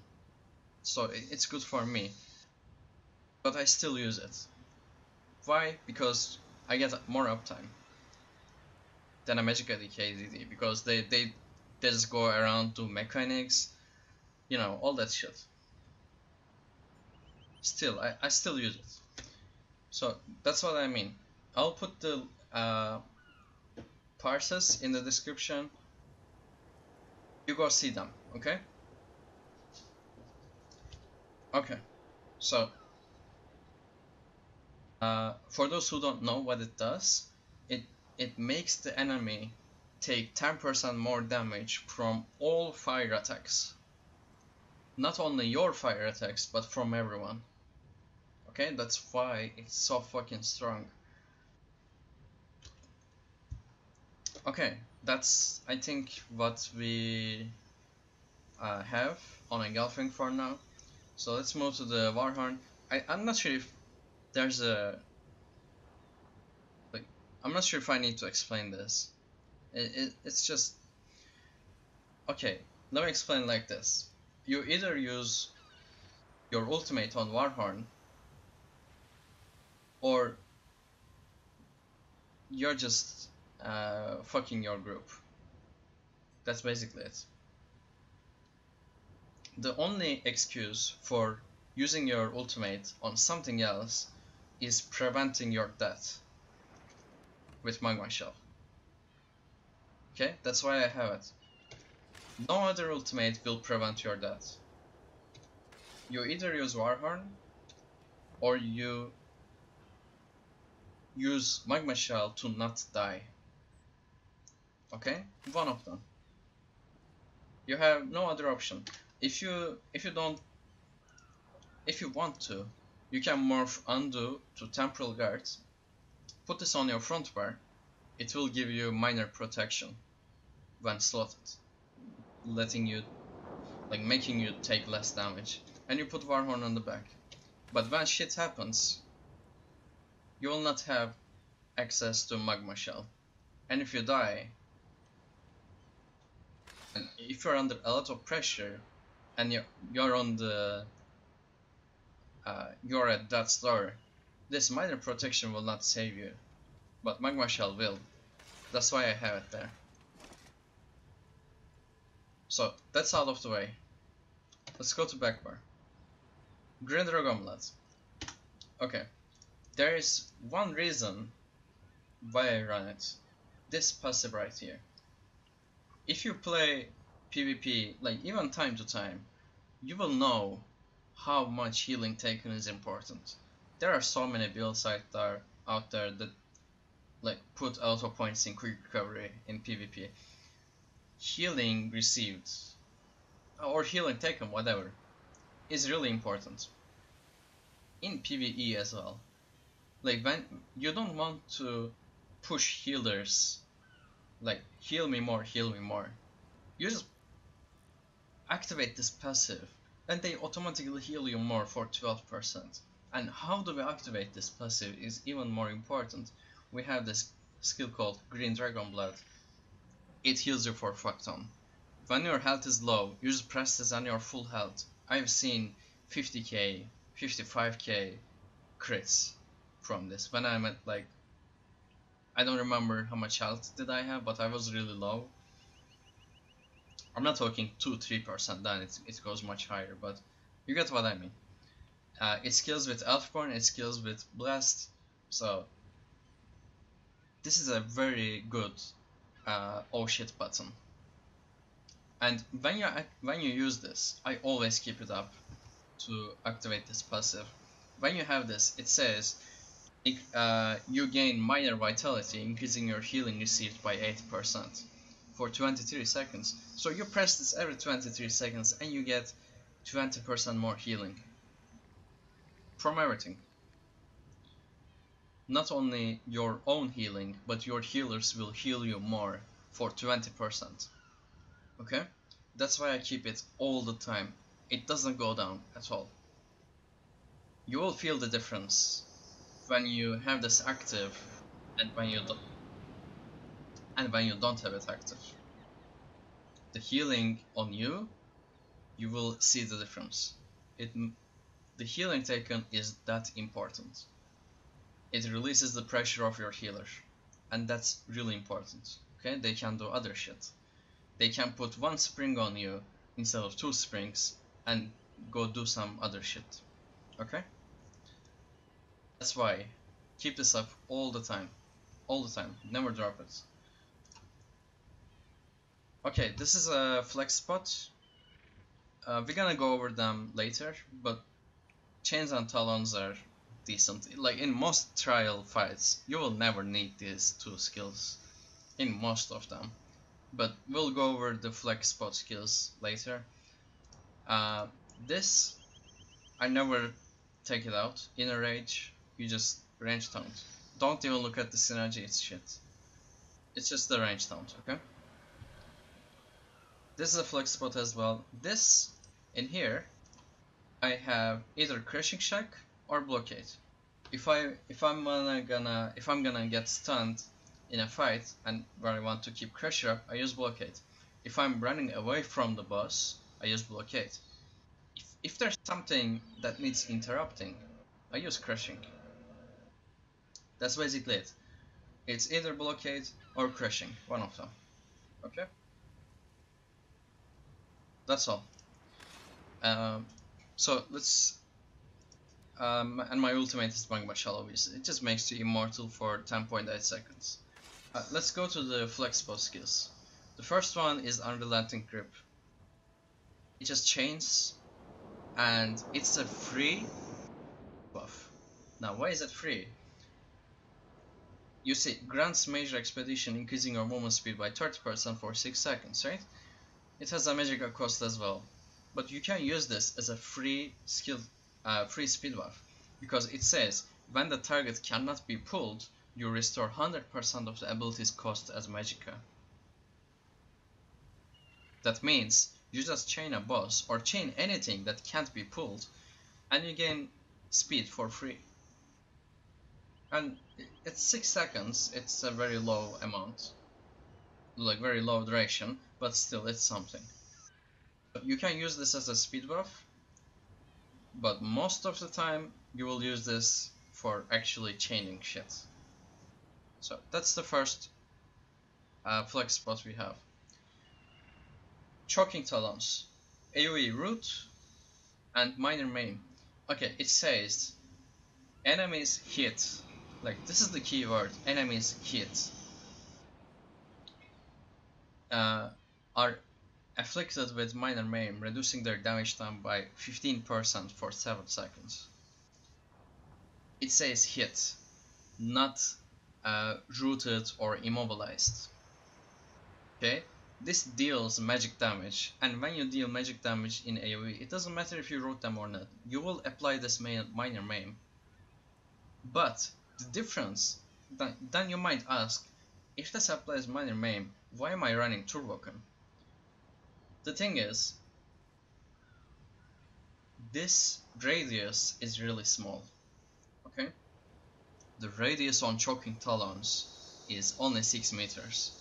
so it's good for me, but I still use it. Why? Because I get more uptime than a Magicka DK DD, because they just go around to mechanics, you know, all that shit. Still, I still use it. So that's what I mean. I'll put the parses in the description. You go see them, okay? Okay, so for those who don't know what it does, it makes the enemy take 10% more damage from all fire attacks. Not only your fire attacks, but from everyone. Okay, that's why it's so fucking strong. Okay, that's, I think, what we have on Engulfing for now. So let's move to the Warhorn. I'm not sure if there's a like I'm not sure if I need to explain this. It's just okay. Let me explain like this. You either use your ultimate on Warhorn, or you're just fucking your group. That's basically it. The only excuse for using your ultimate on something else is preventing your death with Magma Shell. Okay, that's why I have it. No other ultimate will prevent your death. You either use Warhorn or you use Magma Shell to not die. Okay, one of them. You have no other option. If you want to, you can morph Undo to Temporal Guard. Put this on your front bar. It will give you minor protection when slotted, letting you, like, making you take less damage. And you put Warhorn on the back. But when shit happens, you will not have access to Magma Shell. And if you die, and if you're under a lot of pressure, and you're on the you're at death's door, this minor protection will not save you, but Magma Shell will. That's why I have it there. So that's out of the way. Let's go to back bar. Green Dragon Blood. Okay, there is one reason why I run it. This passive right here. If you play PvP, like even time to time, you will know how much healing taken is important. There are so many builds out there that like put auto points in quick recovery in PvP. Healing received or healing taken, whatever, is really important. In PvE as well. Like when you don't want to push healers, like heal me more, you just activate this passive and they automatically heal you more for 12%. And how do we activate this passive is even more important. We have this skill called Green Dragon Blood. It heals you for fuck ton. When your health is low, you just press this on your full health. I've seen 50k, 55k crits from this. When I'm at like, I don't remember how much health did I have, but I was really low. I'm not talking 2-3%, then it goes much higher, but you get what I mean. It skills with Elfborn, it skills with Blast, so this is a very good oh shit button. And when you use this, I always keep it up to activate this passive. When you have this, it says you gain minor vitality, increasing your healing received by 8% for 23 seconds. So you press this every 23 seconds and you get 20% more healing from everything. Not only your own healing, but your healers will heal you more for 20%. Okay? That's why I keep it all the time. It doesn't go down at all. You will feel the difference when you have this active and when you don't have it active. The healing on you, you will see the difference. The healing taken is that important. It releases the pressure of your healer, and that's really important. Okay, they can do other shit. They can put one spring on you instead of 2 springs and go do some other shit. Okay? That's why keep this up all the time. All the time. Never drop it. Okay, this is a flex spot. We're gonna go over them later, but chains and talons are decent. Like in most trial fights, you will never need these 2 skills. In most of them. But we'll go over the flex spot skills later. This, I never take it out. Inner Rage, you just range taunt. Don't even look at the synergy, it's shit. It's just the range taunt, okay? This is a flex spot as well. This, in here, I have either crushing shock or blockade. If I'm gonna get stunned in a fight and where I want to keep pressure up, I use blockade. If I'm running away from the boss, I use blockade. If there's something that needs interrupting, I use crushing. That's basically it. It's either blockade or crushing, one of them. Okay? That's all. So let's and my ultimate is Magma Shallowies. It just makes you immortal for 10.8 seconds. Let's go to the flex spot skills. The first one is Unrelenting Grip. It just chains, and it's a free buff. Now, why is it free? You see, grants major expedition, increasing your movement speed by 30% for 6 seconds, right? It has a Magicka cost as well, but you can use this as a free skill, free speed buff, because it says when the target cannot be pulled, you restore 100% of the ability's cost as Magicka. That means you just chain a boss or chain anything that can't be pulled, and you gain speed for free. And it's 6 seconds. It's a very low amount, like very low duration, but still it's something. You can use this as a speed buff, but most of the time you will use this for actually chaining shit. So that's the first flex spot we have. Choking Talons, AoE Root, and Minor Maim. Okay, it says enemies hit, like this is the keyword, enemies hit, are afflicted with Minor Maim, reducing their damage time by 15% for 7 seconds. It says hit, not rooted or immobilized. Okay, this deals magic damage, and when you deal magic damage in AoE, it doesn't matter if you root them or not, you will apply this Minor Maim. But the difference, then you might ask, if this applies Minor Maim, why am I running Turboken? The thing is, this radius is really small, okay? The radius on Choking Talons is only 6 meters.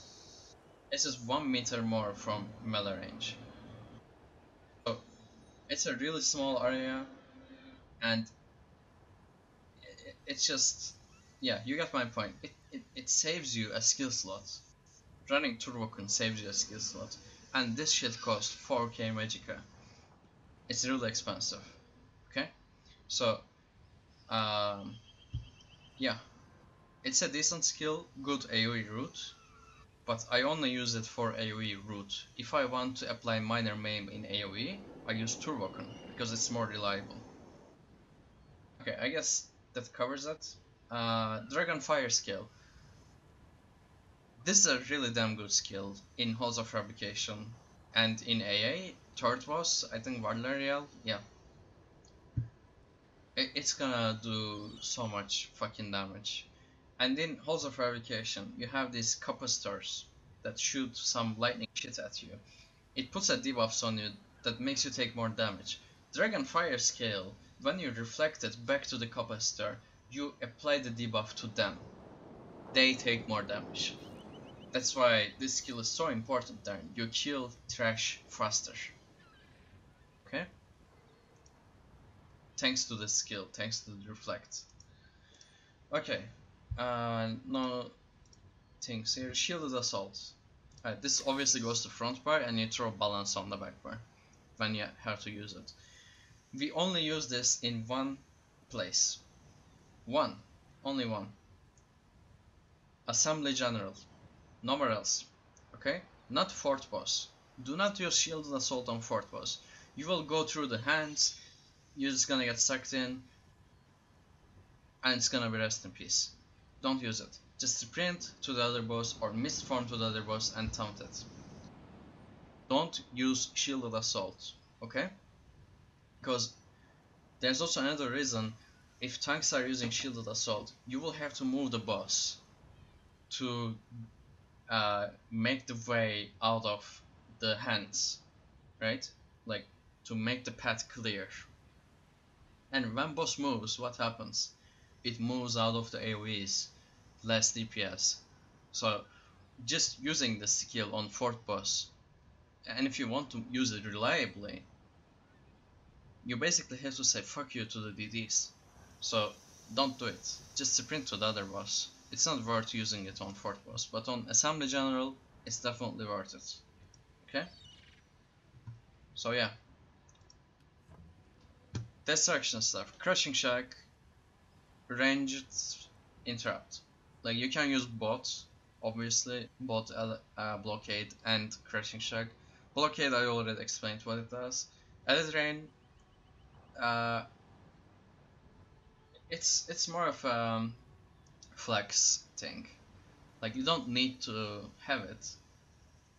This is 1 meter more from melee range. So it's a really small area, and it's just, yeah, you got my point. It saves you a skill slot. Running Turboken saves you a skill slot, and this shit costs 4k Magicka. It's really expensive. Okay, so yeah, it's a decent skill, good AoE root, but I only use it for AoE root. If I want to apply Minor Maim in AoE, I use Turboken because it's more reliable. Okay, I guess that covers it. Dragonfire skill. This is a really damn good skill in Halls of Fabrication, and in AA, third boss, I think Valerial, yeah. It's gonna do so much fucking damage. And in Halls of Fabrication, you have these capacitors that shoot some lightning shit at you. It puts a debuff on you that makes you take more damage. Dragonfire skill, when you reflect it back to the capacitor, you apply the debuff to them. They take more damage. That's why this skill is so important, Darren. You kill trash faster. Okay? Thanks to this skill, thanks to the reflect. Okay, no things here. Shielded Assault. This obviously goes to front bar, and you throw balance on the back bar when you have to use it. We only use this in one place. One. Only one. Assembly General. Nowhere else. Okay? Not fourth boss. Do not use Shielded Assault on fourth boss. You will go through the hands, you're just gonna get sucked in, and it's gonna be rest in peace. Don't use it. Just sprint to the other boss or mist form to the other boss and taunt it. Don't use Shielded Assault, okay? Because there's also another reason. If tanks are using Shielded Assault, you will have to move the boss to make the way out of the hands, right? Like to make the path clear. And when boss moves, what happens? It moves out of the AoEs, less DPS. So just using the skill on fourth boss, and if you want to use it reliably, you basically have to say fuck you to the DDs. So don't do it. Just sprint to the other boss. It's not worth using it on fourth boss, but on Assembly General, it's definitely worth it. Okay? So yeah. Destruction stuff. Crushing Shack, ranged interrupt. Like you can use both, obviously, both blockade and Crushing Shack. Blockade I already explained what it does. Elite Rain, uh, it's more of a flex thing. Like you don't need to have it,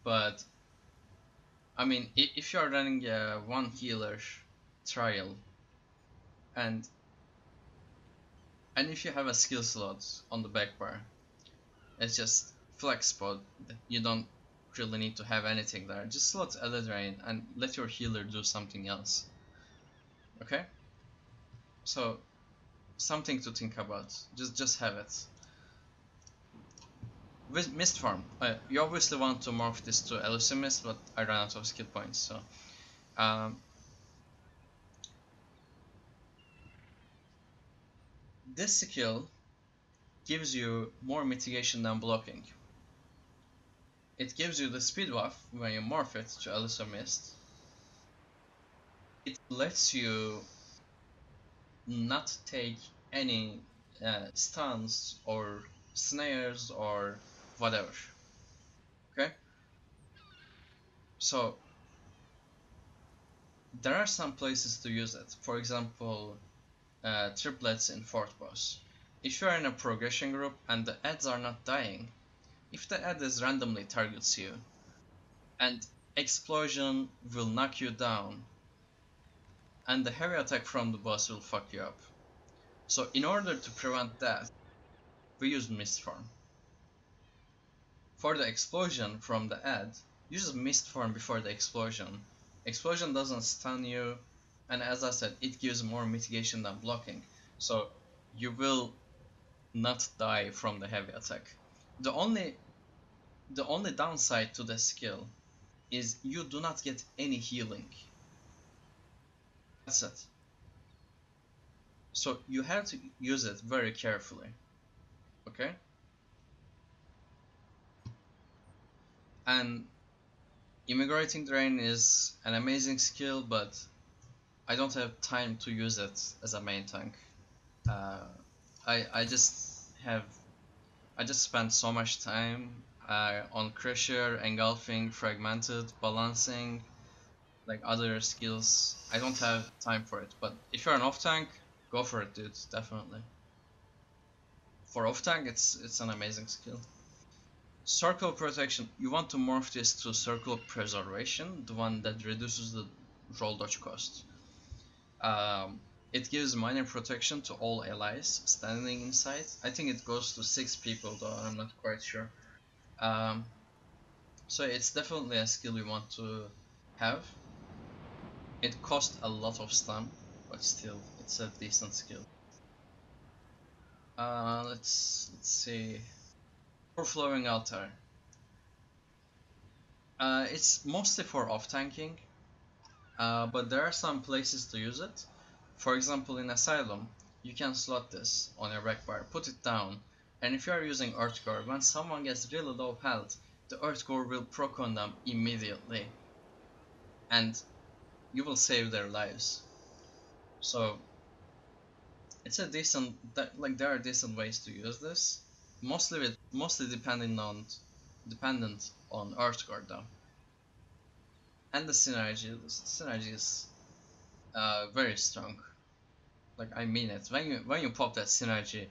but I mean, if you're running a one healer trial, and if you have a skill slot on the back bar, it's just flex spot. You don't really need to have anything there. Just slot Elite Rain and let your healer do something else. Okay? So something to think about. Just have it. With Mist Form, you obviously want to morph this to Elusive Mist, but I ran out of skill points, so this skill gives you more mitigation than blocking. It gives you the speed buff when you morph it to Elusive Mist. It lets you not take any stuns or snares or whatever. Okay? So there are some places to use it. For example, triplets in fourth boss. If you are in a progression group and the ads are not dying, if the ad is randomly targets you and explosion will knock you down and the heavy attack from the boss will fuck you up. So in order to prevent that, we use Mist Form. For the explosion from the ad, use Mist Form before the explosion. Explosion doesn't stun you, and as I said, it gives more mitigation than blocking. So you will not die from the heavy attack. The only downside to the skill is you do not get any healing. That's it. So you have to use it very carefully. Okay? And Immigrating Drain is an amazing skill, but I don't have time to use it as a main tank. I just spent so much time on Crusher, Engulfing, Fragmented, Balancing, like other skills. I don't have time for it, but if you're an off tank, go for it, dude, definitely. For off tank, it's an amazing skill. Circle Protection, you want to morph this to Circle Preservation, the one that reduces the roll dodge cost. It gives minor protection to all allies standing inside. I think it goes to 6 people though, I'm not quite sure. So it's definitely a skill we want to have. It costs a lot of stun, but still, it's a decent skill. Let's see. Overflowing Altar. It's mostly for off tanking, but there are some places to use it. For example, in Asylum, you can slot this on your back bar, put it down, and if you are using Earth Core, when someone gets really low health, the Earth Core will proc on them immediately, and you will save their lives. So it's a decent, like there are decent ways to use this, mostly dependent on Earth Core though. And the synergy is very strong. Like I mean it. When you pop that synergy,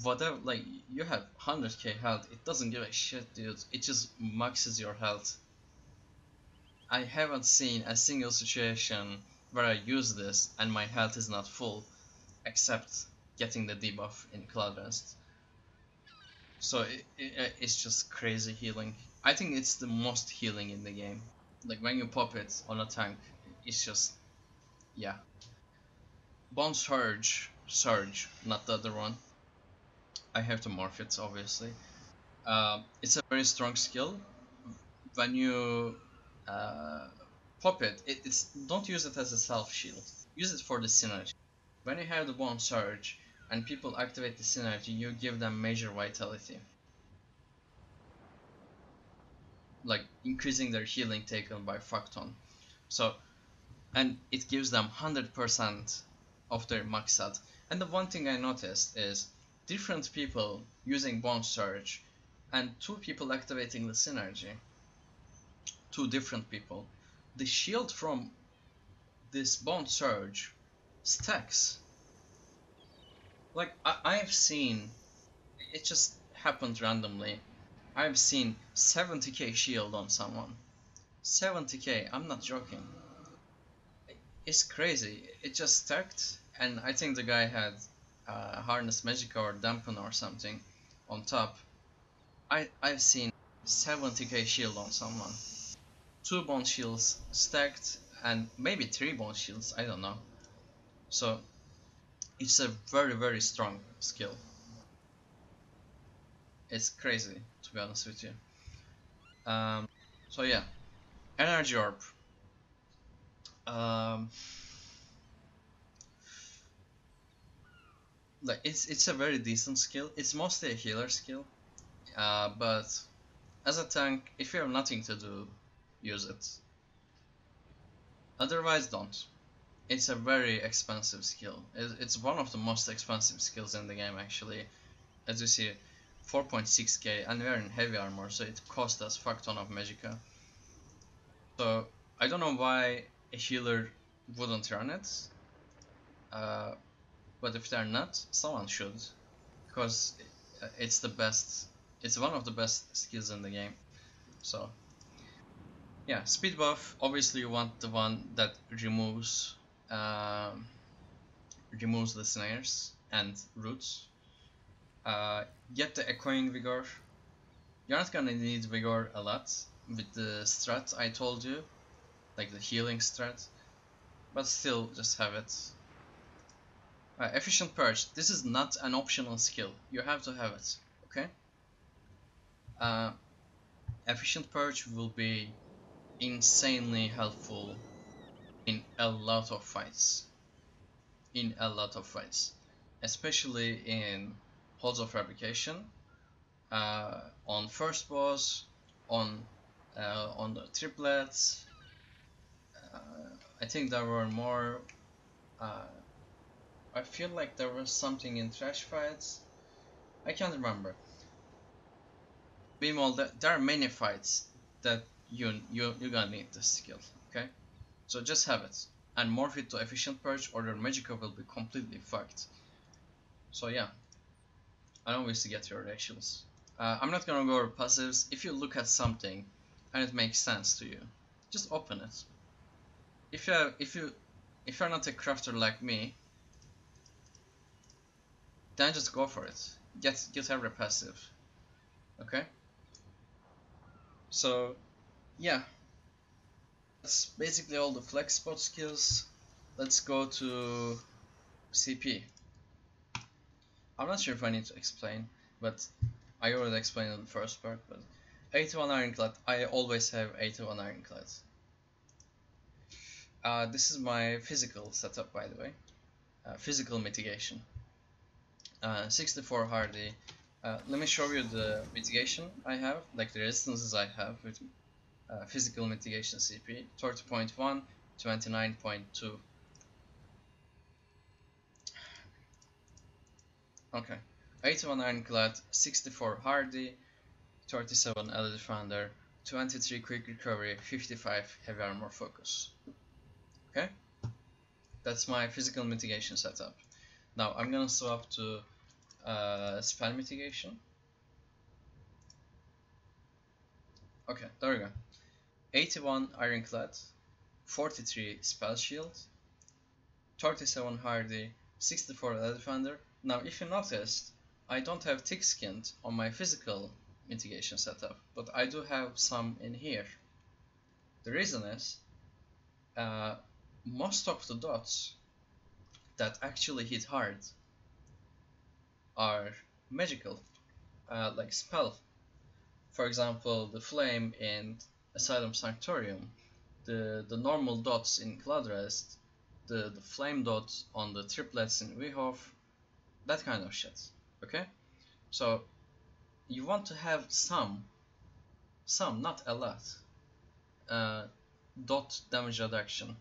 whatever, like you have 100k health, it doesn't give a shit, dude. It just maxes your health. I haven't seen a single situation where I use this and my health is not full, except getting the debuff in Cloud Rest. So it's just crazy healing. I think it's the most healing in the game. Like when you pop it on a tank, it's just, yeah. Bone Surge, not the other one. I have to morph it, obviously. It's a very strong skill. When you uh, pop it, it's don't use it as a self shield. Use it for the synergy. When you have the Bone Surge and people activate the synergy, you give them major vitality, like increasing their healing taken by fuck ton. So, and it gives them 100% of their max out. And the one thing I noticed is different people using Bone Surge and two people activating the synergy, two different people, the shield from this Bone Surge stacks. Like, I've seen, it just happened randomly. I've seen 70k shield on someone. 70k, I'm not joking. It's crazy. It just stacked, and I think the guy had harness Magicka or dampen or something on top. I've seen 70k shield on someone. Two bone shields stacked, and maybe three bone shields, I don't know. So it's a very strong skill. It's crazy, to be honest with you. So yeah, energy orb. Um, like it's a very decent skill. It's mostly a healer skill, but as a tank, if you have nothing to do, use it. Otherwise, don't. It's a very expensive skill. It's one of the most expensive skills in the game, actually. As you see, 4.6k, and we're in heavy armor, so it cost us fuck ton of Magicka. So I don't know why a healer wouldn't run it, uh, but if they're not, someone should, because it's the best. It's one of the best skills in the game. So yeah, speed buff. Obviously, you want the one that um, removes the snares and roots. Get the echoing vigor. You're not gonna need vigor a lot with the strat I told you, like the healing strat, but still just have it. Efficient purge. This is not an optional skill. You have to have it. Okay. Uh, efficient purge will be insanely helpful in a lot of fights. In a lot of fights, especially in Halls of Fabrication, on first boss, on the triplets. I think there were more. Uh, I feel like there was something in trash fights. I can't remember. Beam all that. There are many fights that you're gonna need this skill. Okay, so just have it and morph it to efficient purge, or your Magicka will be completely fucked. So yeah, I don't wish to get your reactions. I'm not gonna go over passives. If you look at something and it makes sense to you, just open it. If you're not a crafter like me, then just go for it. Get every passive. Okay? So yeah, that's basically all the flex spot skills. Let's go to CP. I'm not sure if I need to explain, but I already explained in the first part. But 81 Ironclad, I always have 81 Ironclad. This is my physical setup, by the way. Physical mitigation. 64 hardy. Let me show you the mitigation I have, like the resistances I have with physical mitigation CP. 30.1, 29.2. Okay. 81 Ironclad, 64 hardy, 37 Elite Defender, 23 quick recovery, 55 heavy armor focus. Okay? That's my physical mitigation setup. Now I'm gonna swap to spell mitigation. Okay, there we go. 81 Ironclad, 43 spell shield, 37 hardy, 64 Elite Defender. Now if you noticed, I don't have thick skinned on my physical mitigation setup, but I do have some in here. The reason is uh, most of the dots that actually hit hard are magical, like spell. For example, the flame in Asylum Sanctorium, the normal dots in Cloudrest, the flame dots on the triplets in Wehof, that kind of shit. Okay? So you want to have some, not a lot, uh, dot damage reduction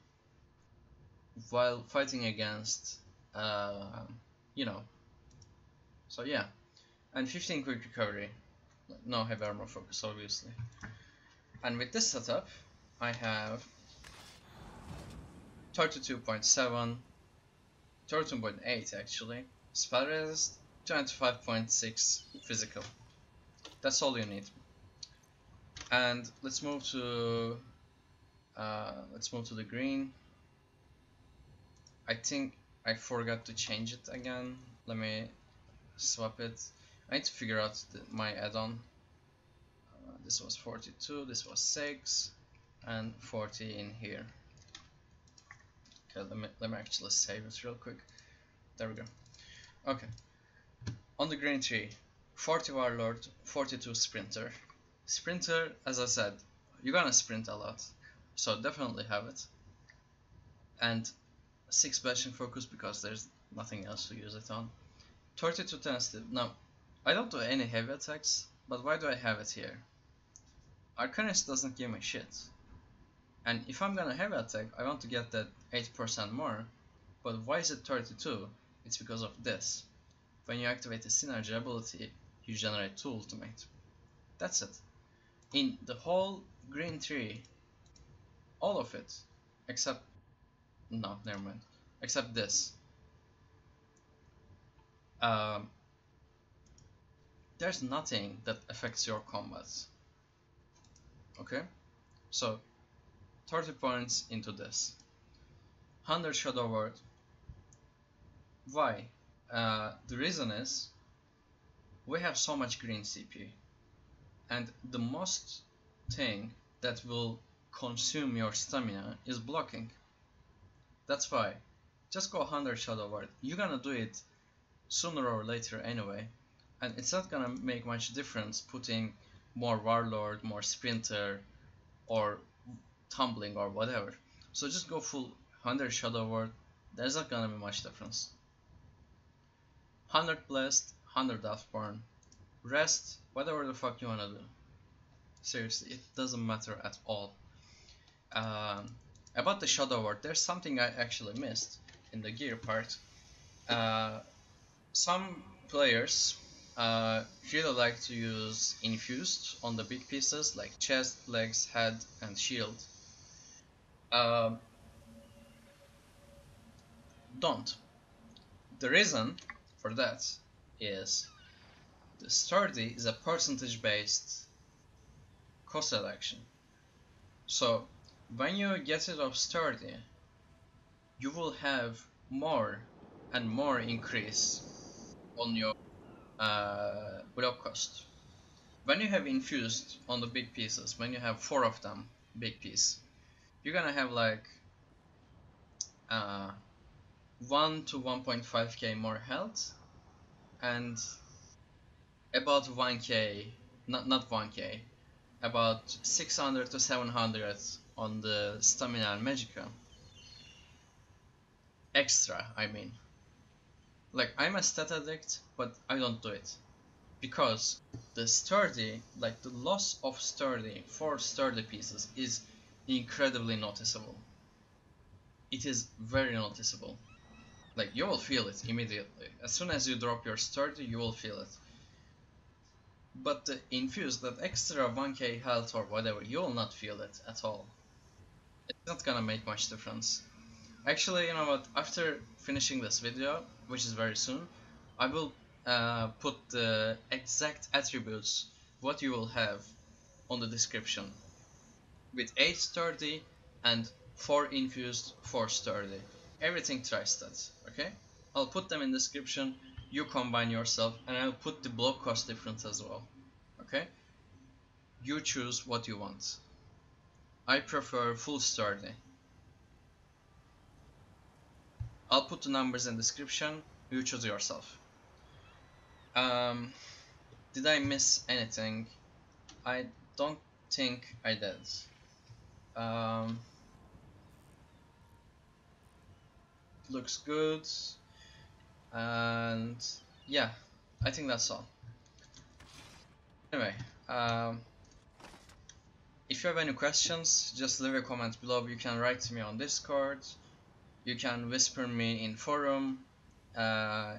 while fighting against, uh, you know. So yeah, and 15 quick recovery. No heavy armor focus, obviously. And with this setup, I have 32.7, 13.8 actually, spell resist, 25.6 physical. That's all you need. And let's move to the green. I think I forgot to change it again. Let me swap it. I need to figure out my add-on. This was 42, this was 6, and 40 in here. Okay, let me actually save it real quick. There we go. Okay. On the green tree, 40 Warlord, 42 Sprinter. Sprinter, as I said, you're gonna sprint a lot, so definitely have it. And 6 Bashing Focus because there's nothing else to use it on. 32 Tentative. Now, I don't do any heavy attacks, but why do I have it here? Arcanist doesn't give me shit. And if I'm gonna heavy attack, I want to get that 8% more. But why is it 32? It's because of this. When you activate the synergy ability, you generate 2 ultimate. That's it. In the whole green tree, all of it, except, no, never mind, except this. Um, there's nothing that affects your combat. Okay? So, 30 points into this. 100 Shadow Word. Why? The reason is, we have so much green CP. And the most thing that will consume your stamina is blocking. That's why. Just go 100 Shadow Word. You're gonna do it sooner or later anyway. And it's not gonna make much difference putting more Warlord, more Sprinter, or Tumbling or whatever. So just go full 100 Shadow Word. There's not gonna be much difference. 100 Blessed, 100 Deathborn. Rest, whatever the fuck you wanna do. Seriously, it doesn't matter at all. About the Shadow Word, there's something I actually missed in the gear part. Some players really like to use Infused on the big pieces like chest, legs, head, and shield. Don't. The reason for that is the Sturdy is a percentage based cost reduction. So when you get rid of Sturdy, you will have more and more increase on your block cost. When you have Infused on the big pieces, when you have 4 of them big piece, you're gonna have like 1 to 1.5k more health and about 1k, not 1k, about 600 to 700 on the stamina and Magicka. Extra, I mean. Like, I'm a stat addict, but I don't do it. Because the Sturdy, like the loss of Sturdy for Sturdy pieces is incredibly noticeable. It is very noticeable. Like, you will feel it immediately. As soon as you drop your Sturdy, you will feel it. But the Infused, that extra 1k health or whatever, you will not feel it at all. It's not gonna make much difference. Actually, you know what, after finishing this video, which is very soon, I will put the exact attributes, what you will have, on the description. With 8 Sturdy and 4 Infused, 4 Sturdy. Everything tri-stats, okay? I'll put them in the description, you combine yourself, and I'll put the block cost difference as well, okay? You choose what you want. I prefer full sturdy. I'll put the numbers in description. You choose yourself. Um, did I miss anything? I don't think I did. Um, looks good, and yeah, I think that's all. Anyway, um, if you have any questions, just leave a comment below. You can write to me on Discord. You can whisper me in forum. Uh,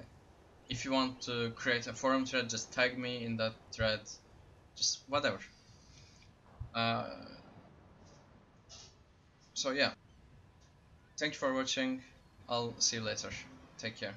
if you want to create a forum thread, just tag me in that thread. Just whatever. Uh, so yeah, thank you for watching. I'll see you later. Take care.